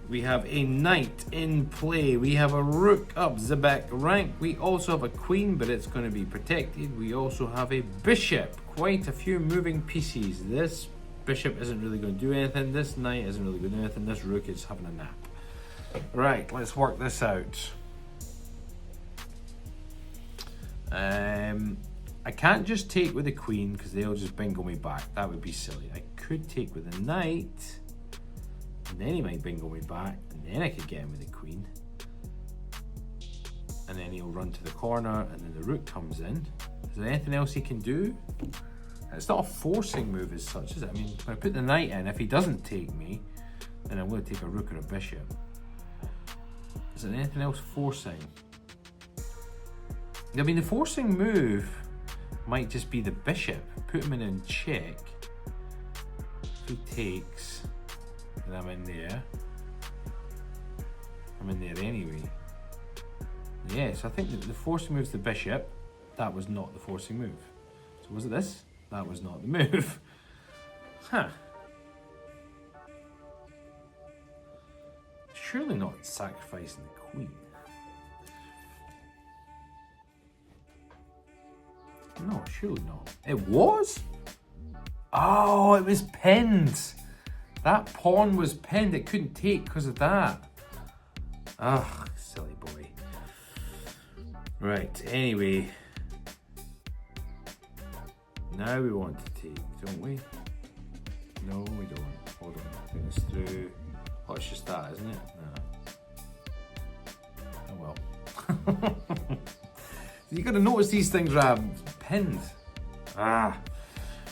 We have a knight in play. We have a rook up the back rank. We also have a queen, but it's going to be protected. We also have a bishop. Quite a few moving pieces. This bishop isn't really going to do anything. This knight isn't really going to do anything. This rook is having a nap. Right, let's work this out. I can't just take with the queen because they'll just bingo me back. That would be silly. I could take with the knight, and then he might bingo me back, and then I could get him with the queen. And then he'll run to the corner, and then the rook comes in. Is there anything else he can do? It's not a forcing move as such, is it? I mean, when I put the knight in, if he doesn't take me, then I'm going to take a rook or a bishop. Is there anything else forcing? I mean, the forcing move might just be the bishop. Put him in check. If he takes, then I'm in there. I'm in there anyway. Yeah, so I think the forcing move's the bishop. That was not the forcing move. So was it this? That was not the move. Huh. Surely not sacrificing the queen. No, surely not. It was? Oh, it was pinned. That pawn was pinned. It couldn't take because of that. Ugh, silly boy. Right, anyway. Now we want to take, don't we? No, we don't. Hold on. Put this through. Oh, it's just that, isn't it? No. Oh well. You gotta notice these things, Rab. Pinned. Ah.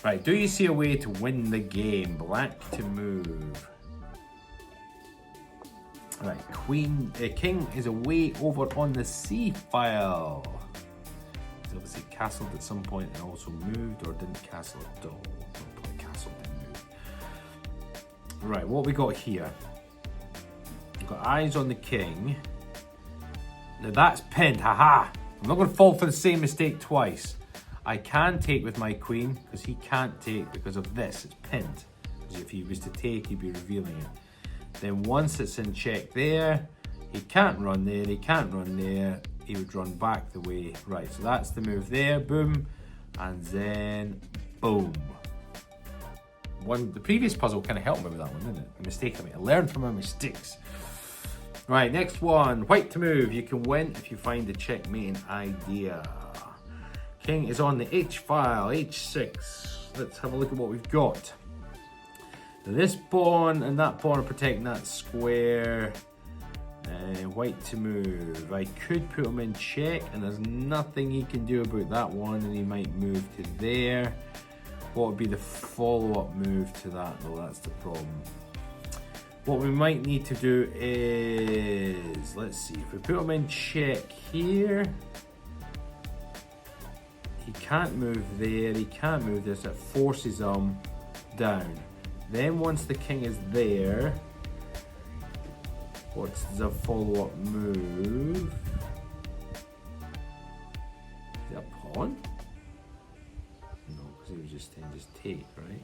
Right, do you see a way to win the game? Black to move. Right, king is away over on the C file. He's obviously castled at some point and also moved, or didn't castle at all. Probably castled and moved. Right, what we got here? We've got eyes on the king. Now that's pinned, haha! I'm not going to fall for the same mistake twice. I can take with my queen, because he can't take because of this. It's pinned. Because if he was to take, he'd be revealing it. Then once it's in check there, he can't run there, he can't run there. He would run back the way. Right, so that's the move there. Boom. And then boom. The previous puzzle kind of helped me with that one, didn't it? The mistake I made. I learned from my mistakes. Right, next one. White to move. You can win if you find the checkmating idea. King is on the H file, H6. Let's have a look at what we've got. Now this pawn and that pawn are protecting that square. White to move. I could put him in check, and there's nothing he can do about that one, and he might move to there. What would be the follow-up move to that, though? That's the problem. What we might need to do is, let's see, if we put him in check here, he can't move there, he can't move this, it forces him down. Then once the king is there, what's the follow-up move? Is it a pawn? No, because he was just take, right?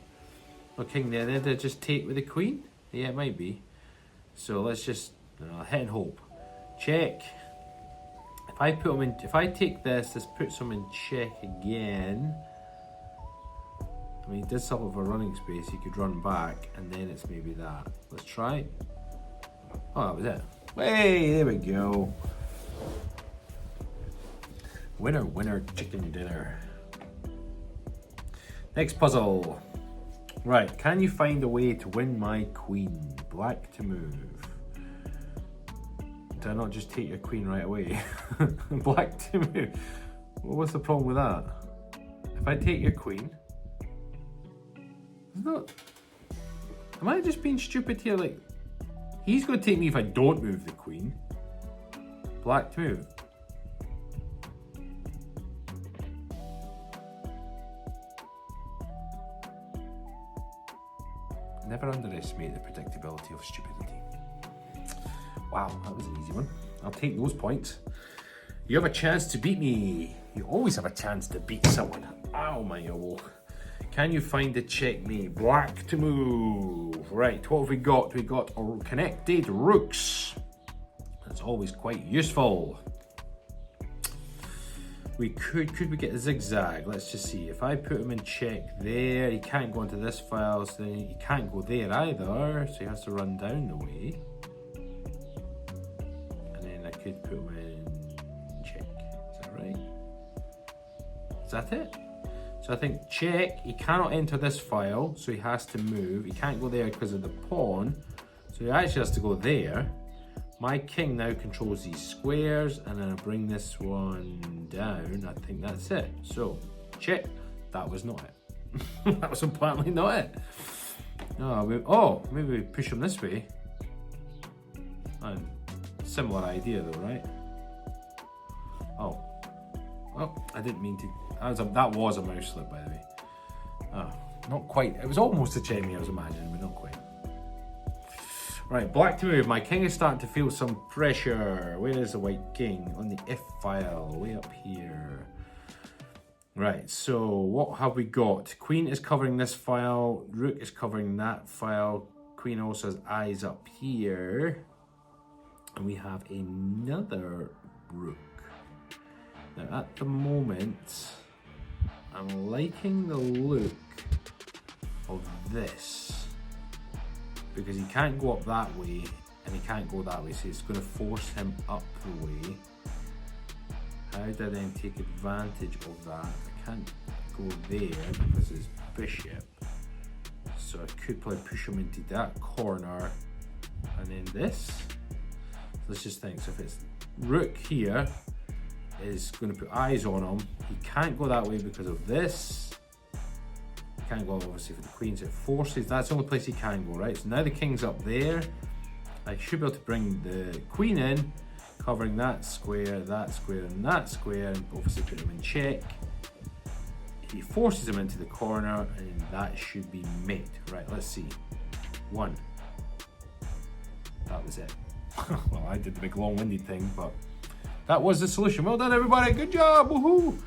Oh, king there, then they just take with the queen? Yeah, it might be. So let's just hit and hope. Check. If I put him in, if I take this puts him in check again. I mean, he did something of a running space. He could run back, and then it's maybe that. Let's try. Oh, that was it. Hey, there we go. Winner, winner, chicken dinner. Next puzzle. Right, can you find a way to win my queen? Black to move. Do I not just take your queen right away? Black to move. Well, what's the problem with that? If I take your queen, it's not. Am I just being stupid here? Like, he's going to take me if I don't move the queen. Black to move. Never underestimate the predictability of stupidity. Wow, that was an easy one. I'll take those points. You have a chance to beat me. You always have a chance to beat someone. Ow, my elbow. Can you find the checkmate? Black to move. Right, what have we got? We got connected rooks. That's always quite useful. We could we get a zigzag? Let's just see. If I put him in check there, he can't go into this file, so then he can't go there either, so he has to run down the way. And then I could put him in check. Is that right? Is that it? So I think check, he cannot enter this file, so he has to move. He can't go there because of the pawn, so he actually has to go there. My king now controls these squares, and then I bring this one down. I think that's it. So, check. That was not it. That was apparently not it. Maybe we push him this way. And similar idea though, right? Oh. Well, I didn't mean to. That was a mouse slip, by the way. Oh, not quite. It was almost a checkmate I was imagining, but not quite. Right, black to move. My king is starting to feel some pressure. Where is the white king? On the F file, way up here. Right, so what have we got? Queen is covering this file. Rook is covering that file. Queen also has eyes up here. And we have another rook. Now, at the moment, I'm liking the look of this. Because he can't go up that way, and he can't go that way, so it's going to force him up the way. How do I then take advantage of that? I can't go there because it's bishop. So I could probably push him into that corner, and then this. Let's just think, so if it's rook here, is going to put eyes on him. He can't go that way because of this. Can't go obviously for the queen, so it forces, that's the only place he can go, right? So now the king's up there. I should be able to bring the queen in, covering that square, and that square, and obviously put him in check. He forces him into the corner, and that should be mate. Right, let's see. One. That was it. Well, I did the big long-winded thing, but that was the solution. Well done, everybody. Good job. Woohoo!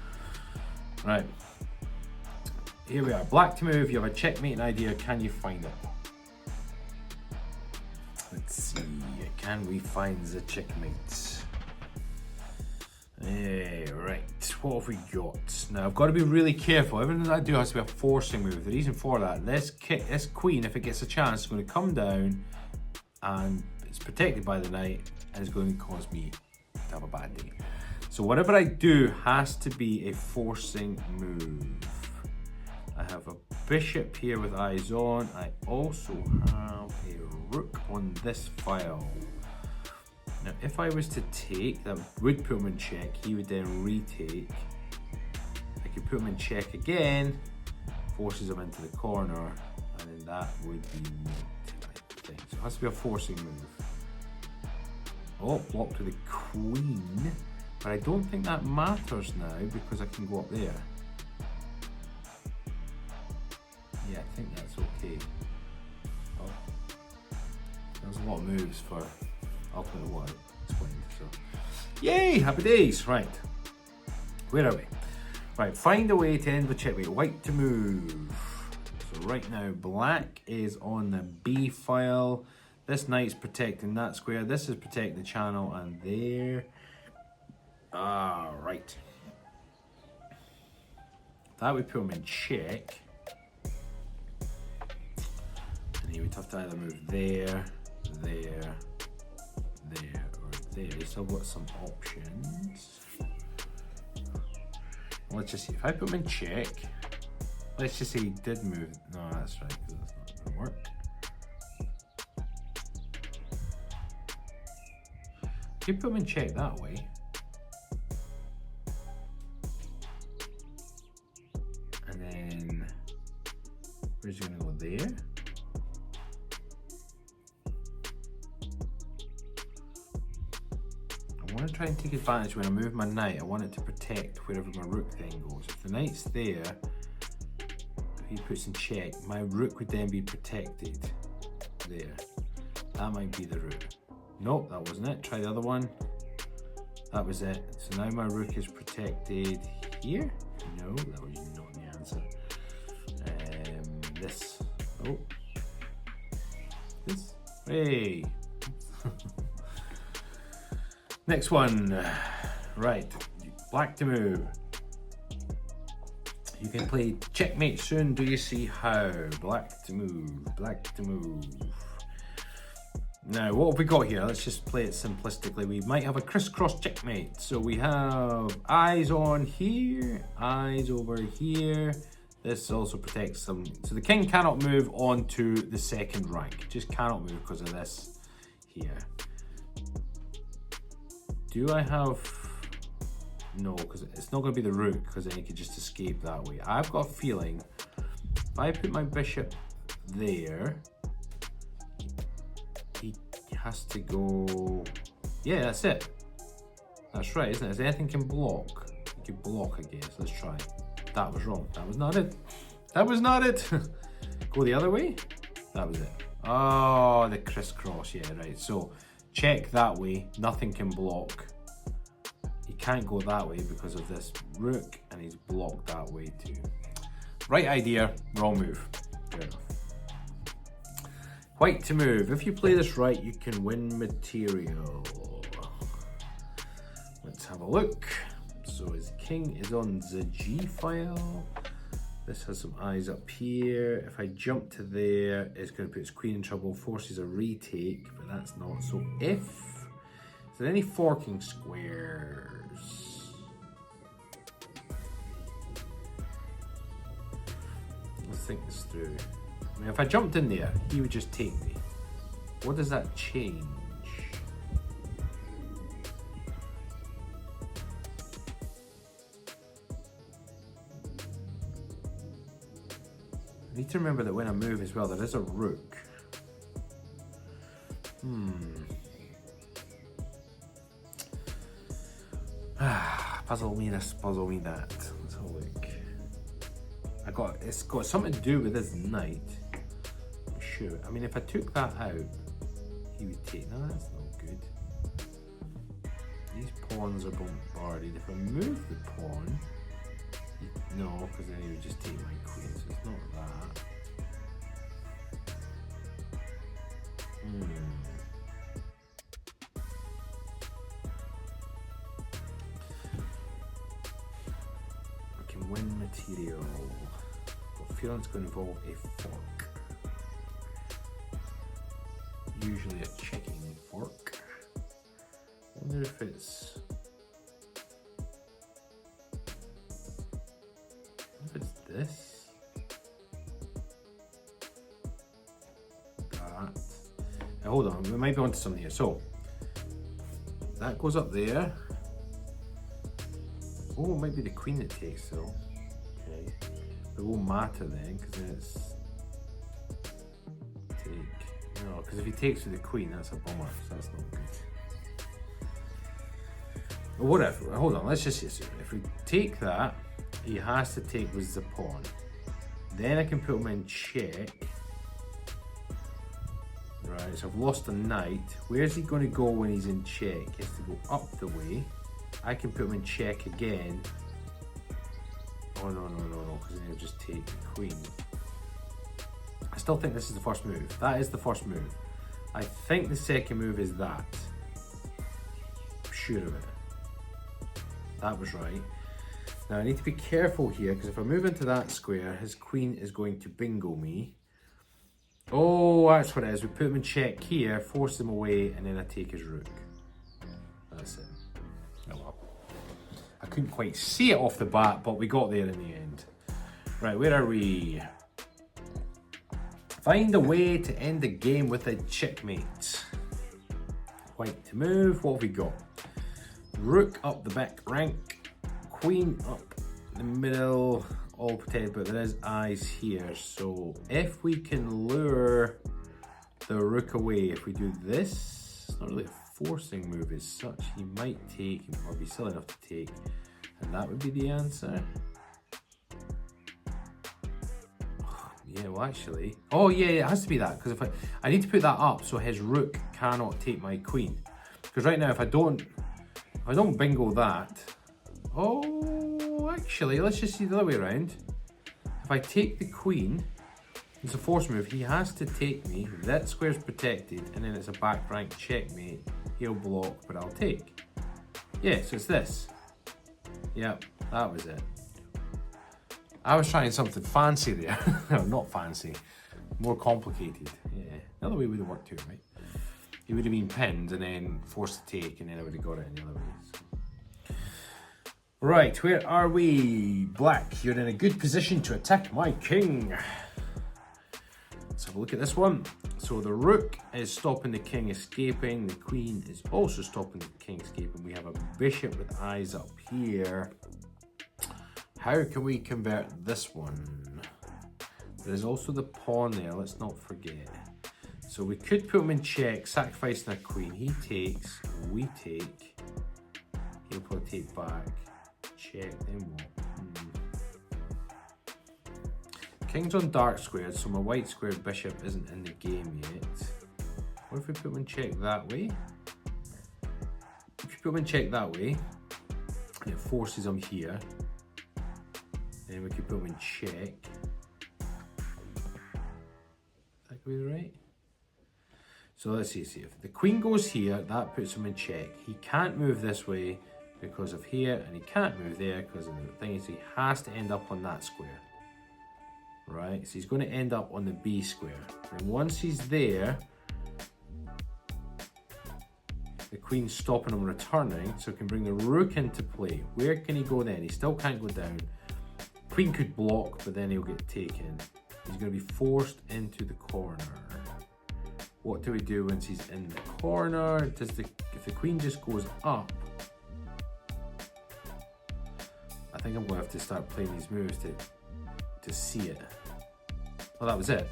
Right. Here we are, black to move. You have a checkmate idea. Can you find it? Let's see. Can we find the checkmate? Right. What have we got? Now I've got to be really careful. Everything I do has to be a forcing move. The reason for that, this queen, if it gets a chance, is going to come down, and it's protected by the knight, and it's going to cause me to have a bad day. So whatever I do has to be a forcing move. I have a bishop here with eyes on. I also have a rook on this file. Now, if I was to take, that would put him in check. He would then retake. I could put him in check again, forces him into the corner, and then that would be mate, I think. So it has to be a forcing move. Oh, block to the queen, but I don't think that matters now because I can go up there. Yeah, I think that's okay. Oh, there's a lot of moves for ultimately what I explained. So, yay, happy days. Right, where are we? Right, find a way to end the checkmate. White to move. So right now, black is on the B file. This knight's protecting that square. This is protecting the channel, and there. Right. That would put him in check. And he would have to either move there, there, there, or there. He's still got some options. Let's just see. If I put him in check, let's just say he did move. No, that's right, because that's not going to work. You put him in check that way. And then, where's he gonna go? There? I want to try and take advantage when I move my knight. I want it to protect wherever my rook then goes. If the knight's there, if he puts in check, my rook would then be protected. There. That might be the route. Nope, that wasn't it. Try the other one. That was it. So now my rook is protected here. No, that was not the answer. This. Oh. This. Hey. Next one. Right. Black to move. You can play checkmate soon. Do you see how? Black to move. Black to move. Now, what have we got here? Let's just play it simplistically. We might have a crisscross checkmate. So we have eyes on here, eyes over here. This also protects them. So the king cannot move on to the second rank. Just cannot move because of this here. Do I have... No, because it's not going to be the rook, because then he could just escape that way. I've got a feeling if I put my bishop there, he has to go... Yeah, that's it. That's right, isn't it? If anything can block, he can block, I guess. Let's try. That was wrong. That was not it. That was not it. Go the other way. That was it. Oh, the crisscross. Yeah, right. So check that way. Nothing can block. He can't go that way because of this rook, and he's blocked that way too. Right idea, wrong move. Fair enough. White to move. If you play this right, you can win material. Let's have a look. So his king is on the G file. This has some eyes up here. If I jump to there, it's going to put his queen in trouble, forces a retake, but that's not. So if, is there any forking squares? Let's think this through. I mean, if I jumped in there, he would just take me. What does that change? I need to remember that when I move as well, there is a rook. Puzzle me this, puzzle me that. Let's have a look. It's got something to do with his knight. I'm sure. I mean, if I took that out, he would take. No, that's not good. These pawns are bombarded. If I move the pawn, no, because then he would just take my queen. So it's not that. I can win material. Got a feeling it's going to involve a fork. Usually a checking fork. I wonder if it's... If it's this, that. Now hold on, we might be onto something here. So that goes up there. Oh, it might be the queen that takes though. Okay, it won't matter then because then it's take. No, because if he takes with the queen, that's a bummer. So that's not good. But whatever. Hold on, let's just assume if we take that. He has to take with the pawn. Then I can put him in check. Right, so I've lost a knight. Where's he going to go when he's in check? He has to go up the way. I can put him in check again. Oh no, because then he'll just take the queen. I still think this is the first move. That is the first move. I think the second move is that. I'm sure of it. That was right. Now I need to be careful here because if I move into that square, his queen is going to bingo me. Oh, that's what it is. We put him in check here, force him away, and then I take his rook. That's it. Oh well. I couldn't quite see it off the bat, but we got there in the end. Right, where are we? Find a way to end the game with a checkmate. White to move. What have we got? Rook up the back rank. Queen up the middle. All protected, but there is eyes here. So if we can lure the rook away, if we do this, it's not really a forcing move as such. He might take, or be silly enough to take, and that would be the answer. Yeah, well actually, oh yeah, it has to be that, because if I need to put that up so his rook cannot take my queen. Because right now, if I don't bingo that, oh, actually, let's just see the other way around. If I take the queen, it's a force move. He has to take me. That square's protected, and then it's a back rank checkmate. He'll block, but I'll take. Yeah, so it's this. Yep, that was it. I was trying something fancy there. No, not fancy. More complicated. Yeah, the other way would have worked too, right? He would have been pinned and then forced to take, and then I would have got it in the other way. So. Right, where are we? Black, you're in a good position to attack my king. Let's have a look at this one. So the rook is stopping the king escaping. The queen is also stopping the king escaping. We have a bishop with eyes up here. How can we convert this one? There's also the pawn there, let's not forget. So we could put him in check, sacrificing a queen. He takes, we take. He'll probably take back. Check, then what? King's on dark squared, so my white squared bishop isn't in the game yet. What if we put him in check that way? If you put him in check that way, and it forces him here, then we could put him in check. That could be right. So let's see, if the queen goes here, that puts him in check. He can't move this way because of here, and he can't move there because of the thing is he has to end up on that square. Right, so he's going to end up on the B square. And once he's there, the queen's stopping him returning, so he can bring the rook into play. Where can he go then? He still can't go down. Queen could block, but then he'll get taken. He's going to be forced into the corner. What do we do once he's in the corner? If the queen just goes up, I think I'm going to have to start playing these moves to see it. Oh, that was it.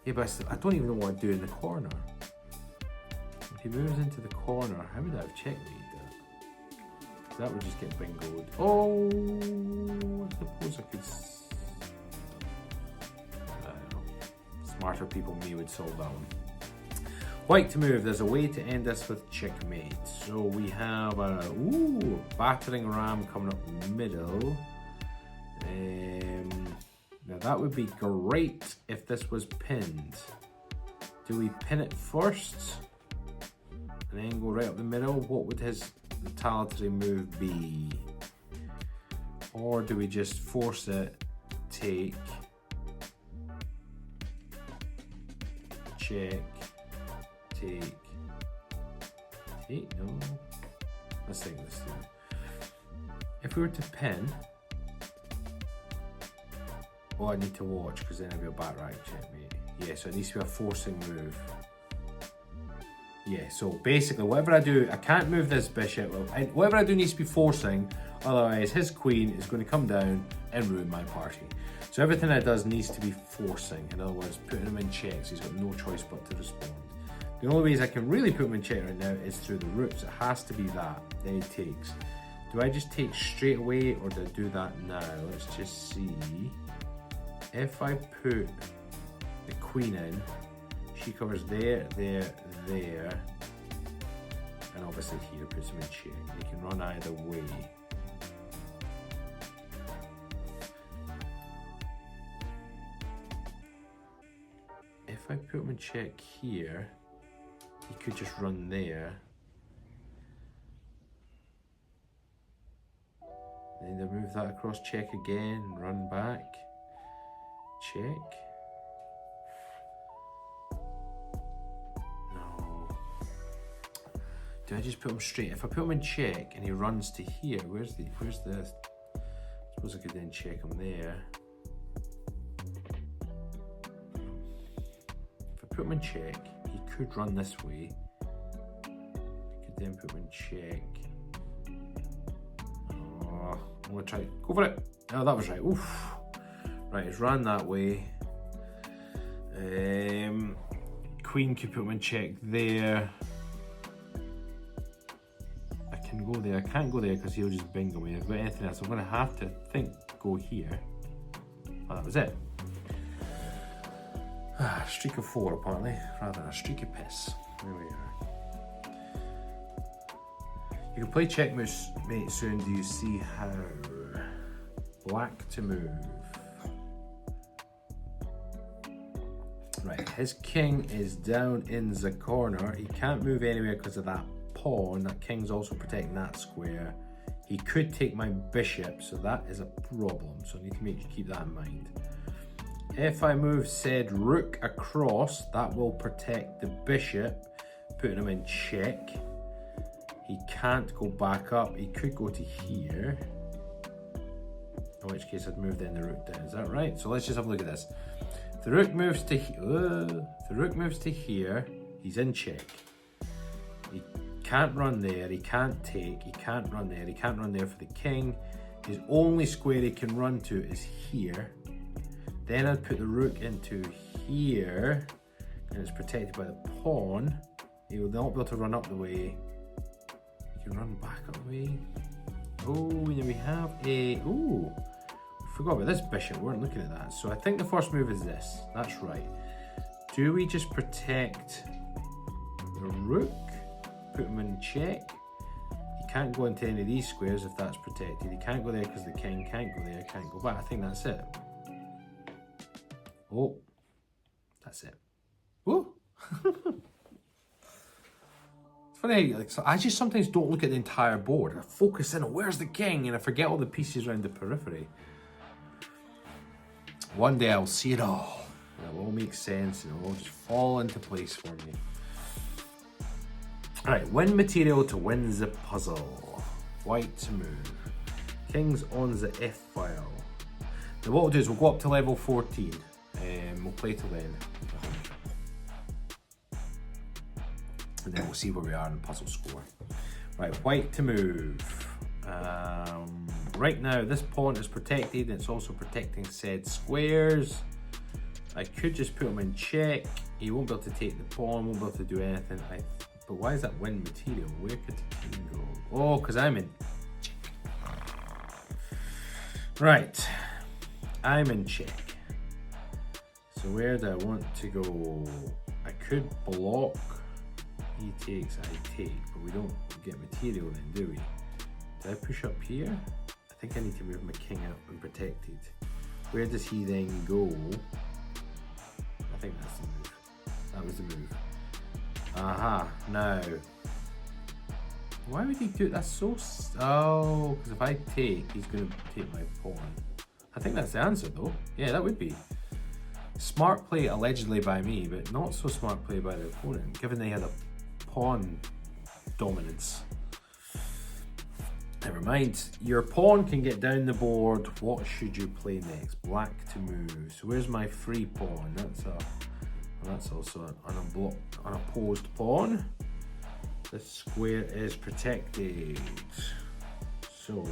Yeah, but I don't even know what I'd do in the corner. If he moves into the corner, how would I have checkmated that? That would just get bingoed. Oh, I suppose I could. I don't know. Smarter people than me would solve that one. White to move. There's a way to end this with checkmate. So we have a battering ram coming up the middle. Now that would be great if this was pinned. Do we pin it first and then go right up the middle? What would his retaliatory move be? Or do we just force it, take, check, take, no. Let's think this through. If we were to pin, I need to watch because then it'll be a back right checkmate. Yeah, so it needs to be a forcing move. Yeah, so basically whatever I do, I can't move this bishop. Whatever I do needs to be forcing, otherwise his queen is going to come down and ruin my party. So everything I does needs to be forcing. In other words, putting him in check, so he's got no choice but to respond. The only ways I can really put him in check right now is through the rooks. It has to be that. Then he takes. Do I just take straight away or do I do that now? Let's just see. If I put the queen in, she covers there, there, there, and obviously here puts him in check. He can run either way. If I put him in check here, he could just run there. Then they move that across, check again, run back. Check. No. Do I just put him straight? If I put him in check and he runs to here, where's the? I suppose I could then check him there. If I put him in check, he could run this way then put him in check. Oh, I'm gonna try, go for it. Oh, that was right, oof. Right, it's ran that way. Queen could put him in check there. I can go there, I can't go there because he'll just bingo me. I've got anything else, I'm gonna have to, go here. Oh, that was it. Streak of 4 apparently, rather than a streak of piss. There we are. You can play checkmate soon, do you see how? Black to move. Right, his king is down in the corner. He can't move anywhere because of that pawn. That king's also protecting that square. He could take my bishop, so that is a problem. So I need to keep that in mind. If I move said rook across, that will protect the bishop, putting him in check. He can't go back up. He could go to here. In which case I'd move then the rook down. Is that right? So let's just have a look at this. If the rook moves to here, he's in check. He can't run there, he can't take, he can't run there, he can't run there for the king. His only square he can run to is here. Then I'd put the rook into here, and it's protected by the pawn. He will not be able to run up the way. He can run back up the way. Oh, and then we have a, ooh. Forgot about this bishop, we weren't looking at that. So I think the first move is this, that's right. Do we just protect the rook, put him in check? He can't go into any of these squares if that's protected. He can't go there because the king can't go there, can't go back. I think that's it. Oh, that's it. Whoa. It's funny, like, so I just sometimes don't look at the entire board. I focus in on where's the king and I forget all the pieces around the periphery. One day I'll see it all. It'll all make sense and it'll all just fall into place for me. Alright, win material to win the puzzle. White to move. King's on the F file. Now what we'll do is we'll go up to level 14 and we'll play till then. And then we'll see where we are in the puzzle score. Right, white to move. Right now this pawn is protected and it's also protecting said squares. I could just put him in check. He won't be able to take the pawn, won't be able to do anything. But why is that win material? Where could the king go? Oh, because I'm in check. Right, I'm in check. So where do I want to go? I could block. He takes, I take, but we don't get material then, do we? Did I push up here? I think I need to move my king out and protect it. Where does he then go? I think that's the move. That was the move. Aha, now. Why would he do it? That's so... Oh, because if I take, he's going to take my pawn. I think that's the answer though. Yeah, that would be. Smart play allegedly by me, but not so smart play by the opponent, given they had a pawn dominance. Never mind. Your pawn can get down the board. What should you play next? Black to move. So where's my free pawn? That's also an unopposed pawn. This square is protected. So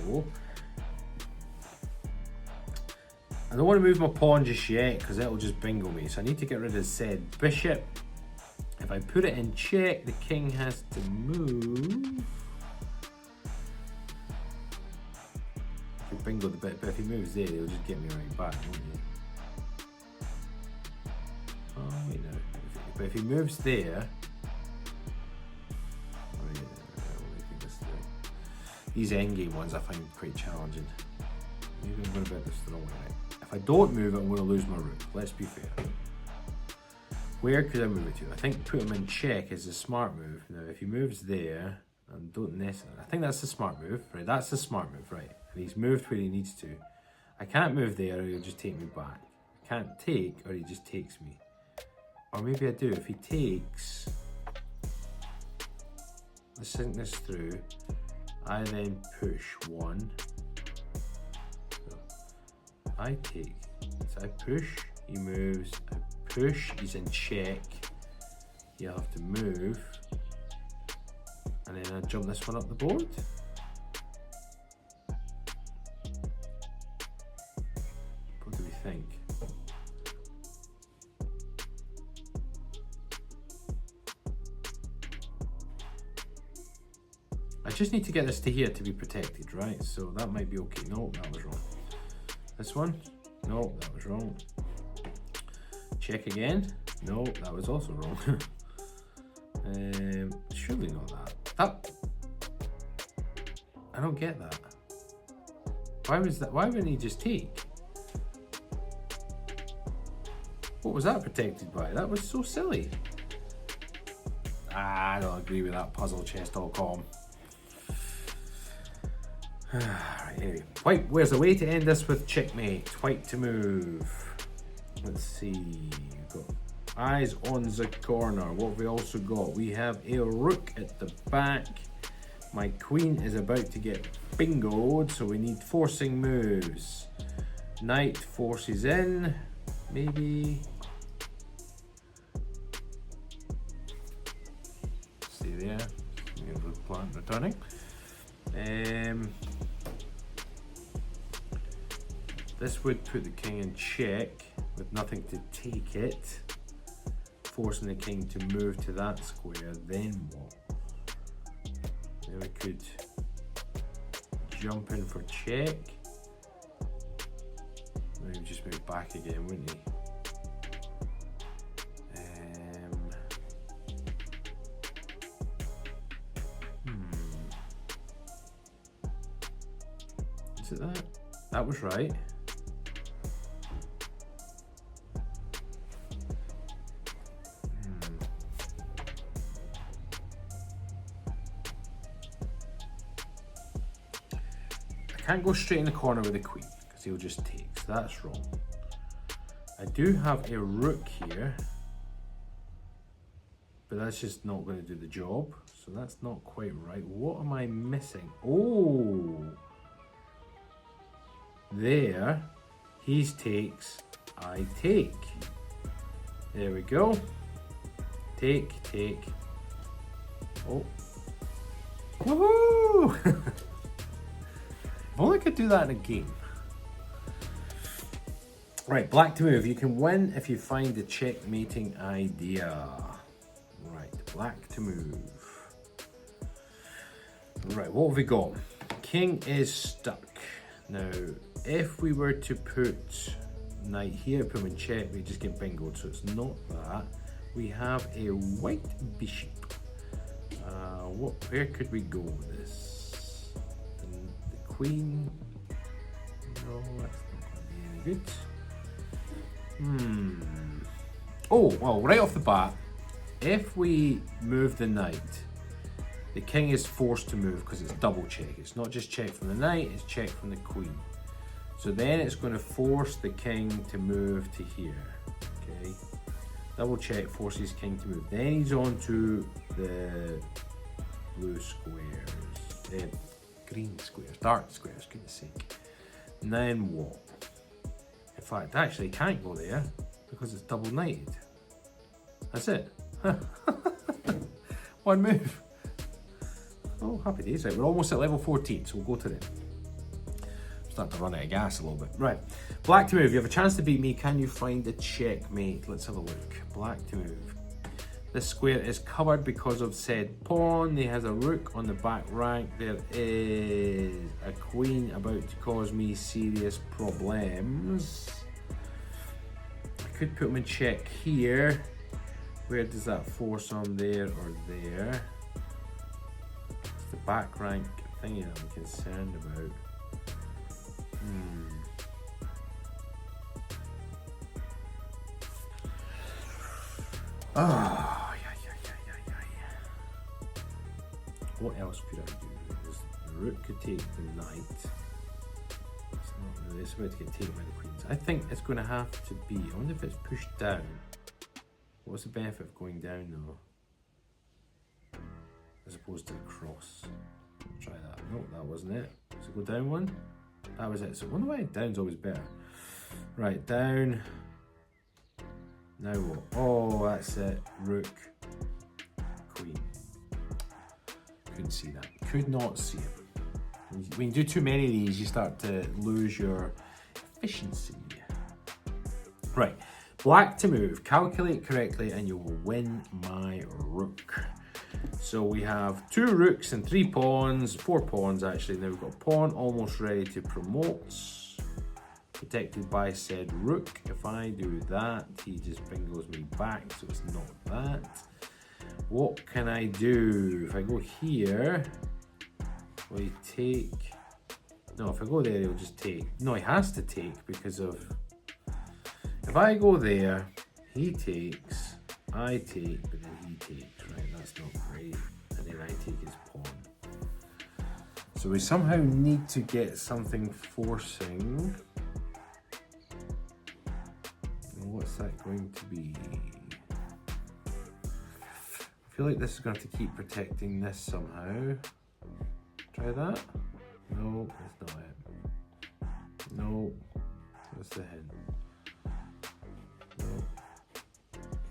I don't want to move my pawn just yet because that'll just bingo me. So I need to get rid of said bishop. If I put it in check, the king has to move. Bingo the bit, but if he moves there, he'll just get me right back, won't he? Oh, wait, no. But if he moves there, oh, yeah, these endgame ones I find quite challenging. Maybe I'm going to bet this the wrong way. If I don't move it, I'm going to lose my rook. Let's be fair. Where could I move it to? I think put him in check is a smart move. Now, if he moves there, and don't necessarily, I think that's the smart move, right? That's the smart move, right? And he's moved where he needs to. I can't move there or he'll just take me back. I can't take or he just takes me. Or maybe I do. If he takes, let's think this through. I then push one. So I take, so I push, he moves, I push, he's in check. He'll have to move. And then I jump this one up the board. What do we think? I just need to get this to here to be protected, right? So that might be okay. No, that was wrong. This one? No, that was wrong. Check again. No, that was also wrong. Surely not that. That. I don't get that. Why was that? Why wouldn't he just take? What was that protected by? That was so silly. I don't agree with that. Puzzlechess.com. Anyway, white, where's a way to end this with checkmate? White to move. Let's see. We've got eyes on the corner. What have we also got? We have a rook at the back. My queen is about to get bingoed, so we need forcing moves. Knight forces in, maybe. Stay there. We have the plant returning. This would put the king in check with nothing to take it, forcing the king to move to that square. Then what? Then we could jump in for check. Maybe just move back again, wouldn't he? Is it that? That was right. I can't go straight in the corner with the queen because he'll just take, so that's wrong. I do have a rook here, but that's just not going to do the job, so that's not quite right. What am I missing? Oh, there, he takes, I take. There we go. Take, take. Oh, woohoo! If only I could do that in a game. Right, black to move. You can win if you find the checkmating idea. Right, black to move. Right, what have we got? King is stuck. Now, if we were to put knight here, put him in check, we just get bingoed, so it's not that. We have a white bishop. Where could we go with this? Queen. No, that's not going to be any good. Oh, well, right off the bat, if we move the knight, the king is forced to move because it's double check. It's not just check from the knight, it's check from the queen. So then it's going to force the king to move to here. Okay. Double check forces king to move. Then he's on to the blue squares. Green squares, dark squares, goodness sake. And then what? In fact, actually can't go there because it's double knighted. That's it. One move. Oh, happy days. Right, we're almost at level 14, so we'll go to them. Starting to run out of gas a little bit. Right, black to move. You have a chance to beat me. Can you find the checkmate? Let's have a look. Black to move. This square is covered because of said pawn. He has a rook on the back rank. There is a queen about to cause me serious problems. I could put him in check here. Where does that force on there or there? It's the back rank thingy that I'm concerned about. Oh, yeah. What else could I do? The rook could take the knight. It's not really, it's about to get taken by the queens. I think it's going to have to be, I wonder if it's pushed down. What's the benefit of going down though? As opposed to across. Let's try that. No, that wasn't it. So go down one. That was it. So I wonder why down's always better. Right, down. Now what? Oh, that's it. Rook, queen. couldn't see that. Could not see it. When you do too many of these, you start to lose your efficiency. Right, black to move. Calculate correctly and you will win my rook. So we have 2 rooks and 3 pawns, 4 pawns actually. Now we've got a pawn almost ready to promote. Protected by said rook. If I do that, he just bingos me back, so it's not that. What can I do? If I go here, will he take? No, if I go there, he'll just take. No, he has to take because of... If I go there, he takes, I take, but then he takes, right? That's not great. And then I take his pawn. So we somehow need to get something forcing. What's that going to be? I feel like this is going to have to keep protecting this somehow. Try that? No, that's not it. No, that's the hint. No.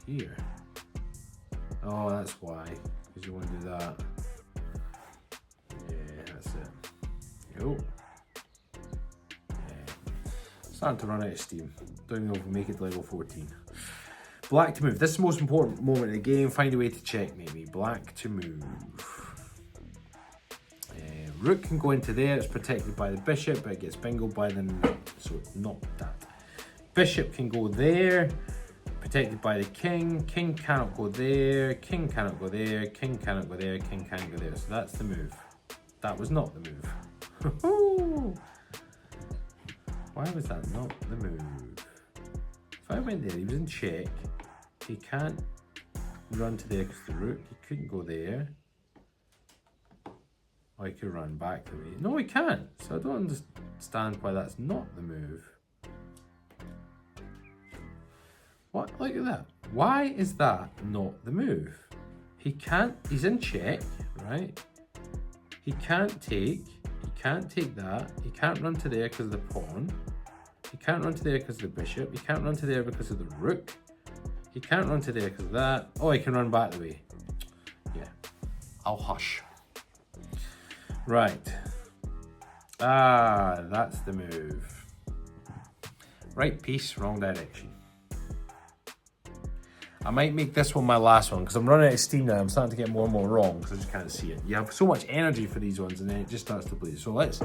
Here. Oh, that's why. Because you want to do that. Yeah, that's it. Yo. Starting to run out of steam. Don't even know if we'll make it to level 14. Black to move. This is the most important moment of the game. Find a way to checkmate me. Black to move. Rook can go into there. It's protected by the bishop, but it gets bingoed by the knight. So it's not that. Bishop can go there. Protected by the king. King cannot go there. King cannot go there. King cannot go there. King cannot go there. So that's the move. That was not the move. Why was that not the move? If I went there, he was in check. He can't run to there because the rook. He couldn't go there. Or he could run back the way. No, he can't. So I don't understand why that's not the move. What? Look at that. Why is that not the move? He can't. He's in check, right? He can't take. He can't take that. He can't run to there because of the pawn. He can't run to there because of the bishop. He can't run to there because of the rook. He can't run to there because of that. Oh, he can run back the way. Yeah. I'll hush. Right. Ah, that's the move. Right piece, wrong direction. I might make this one my last one because I'm running out of steam now. I'm starting to get more and more wrong because I just can't see it. You have so much energy for these ones and then it just starts to bleed. So let's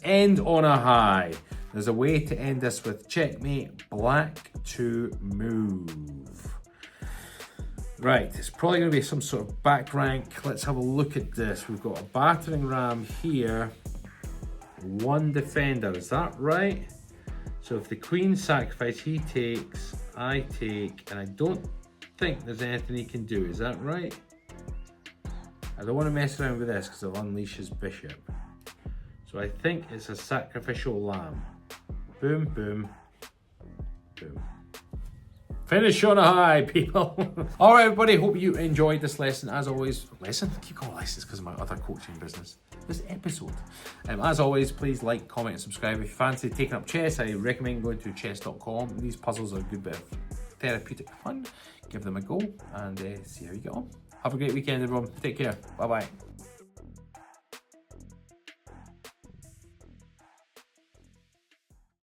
end on a high. There's a way to end this with checkmate, black to move. Right, it's probably going to be some sort of back rank. Let's have a look at this. We've got a battering ram here, 1 defender, is that right? So if the queen sacrifice, he takes, I take, and I don't think there's anything he can do, is that right? I don't want to mess around with this because I'll unleash his bishop. So I think it's a sacrificial lamb. Boom, boom, boom. Finish on a high, people. All right, everybody, hope you enjoyed this lesson. As always, lesson? I keep calling lessons because of my other coaching business. This episode. As always, please like, comment, and subscribe. If you fancy taking up chess, I recommend going to chess.com. These puzzles are a good bit of therapeutic fun. Give them a go and see how you get on. Have a great weekend, everyone. Take care. Bye-bye.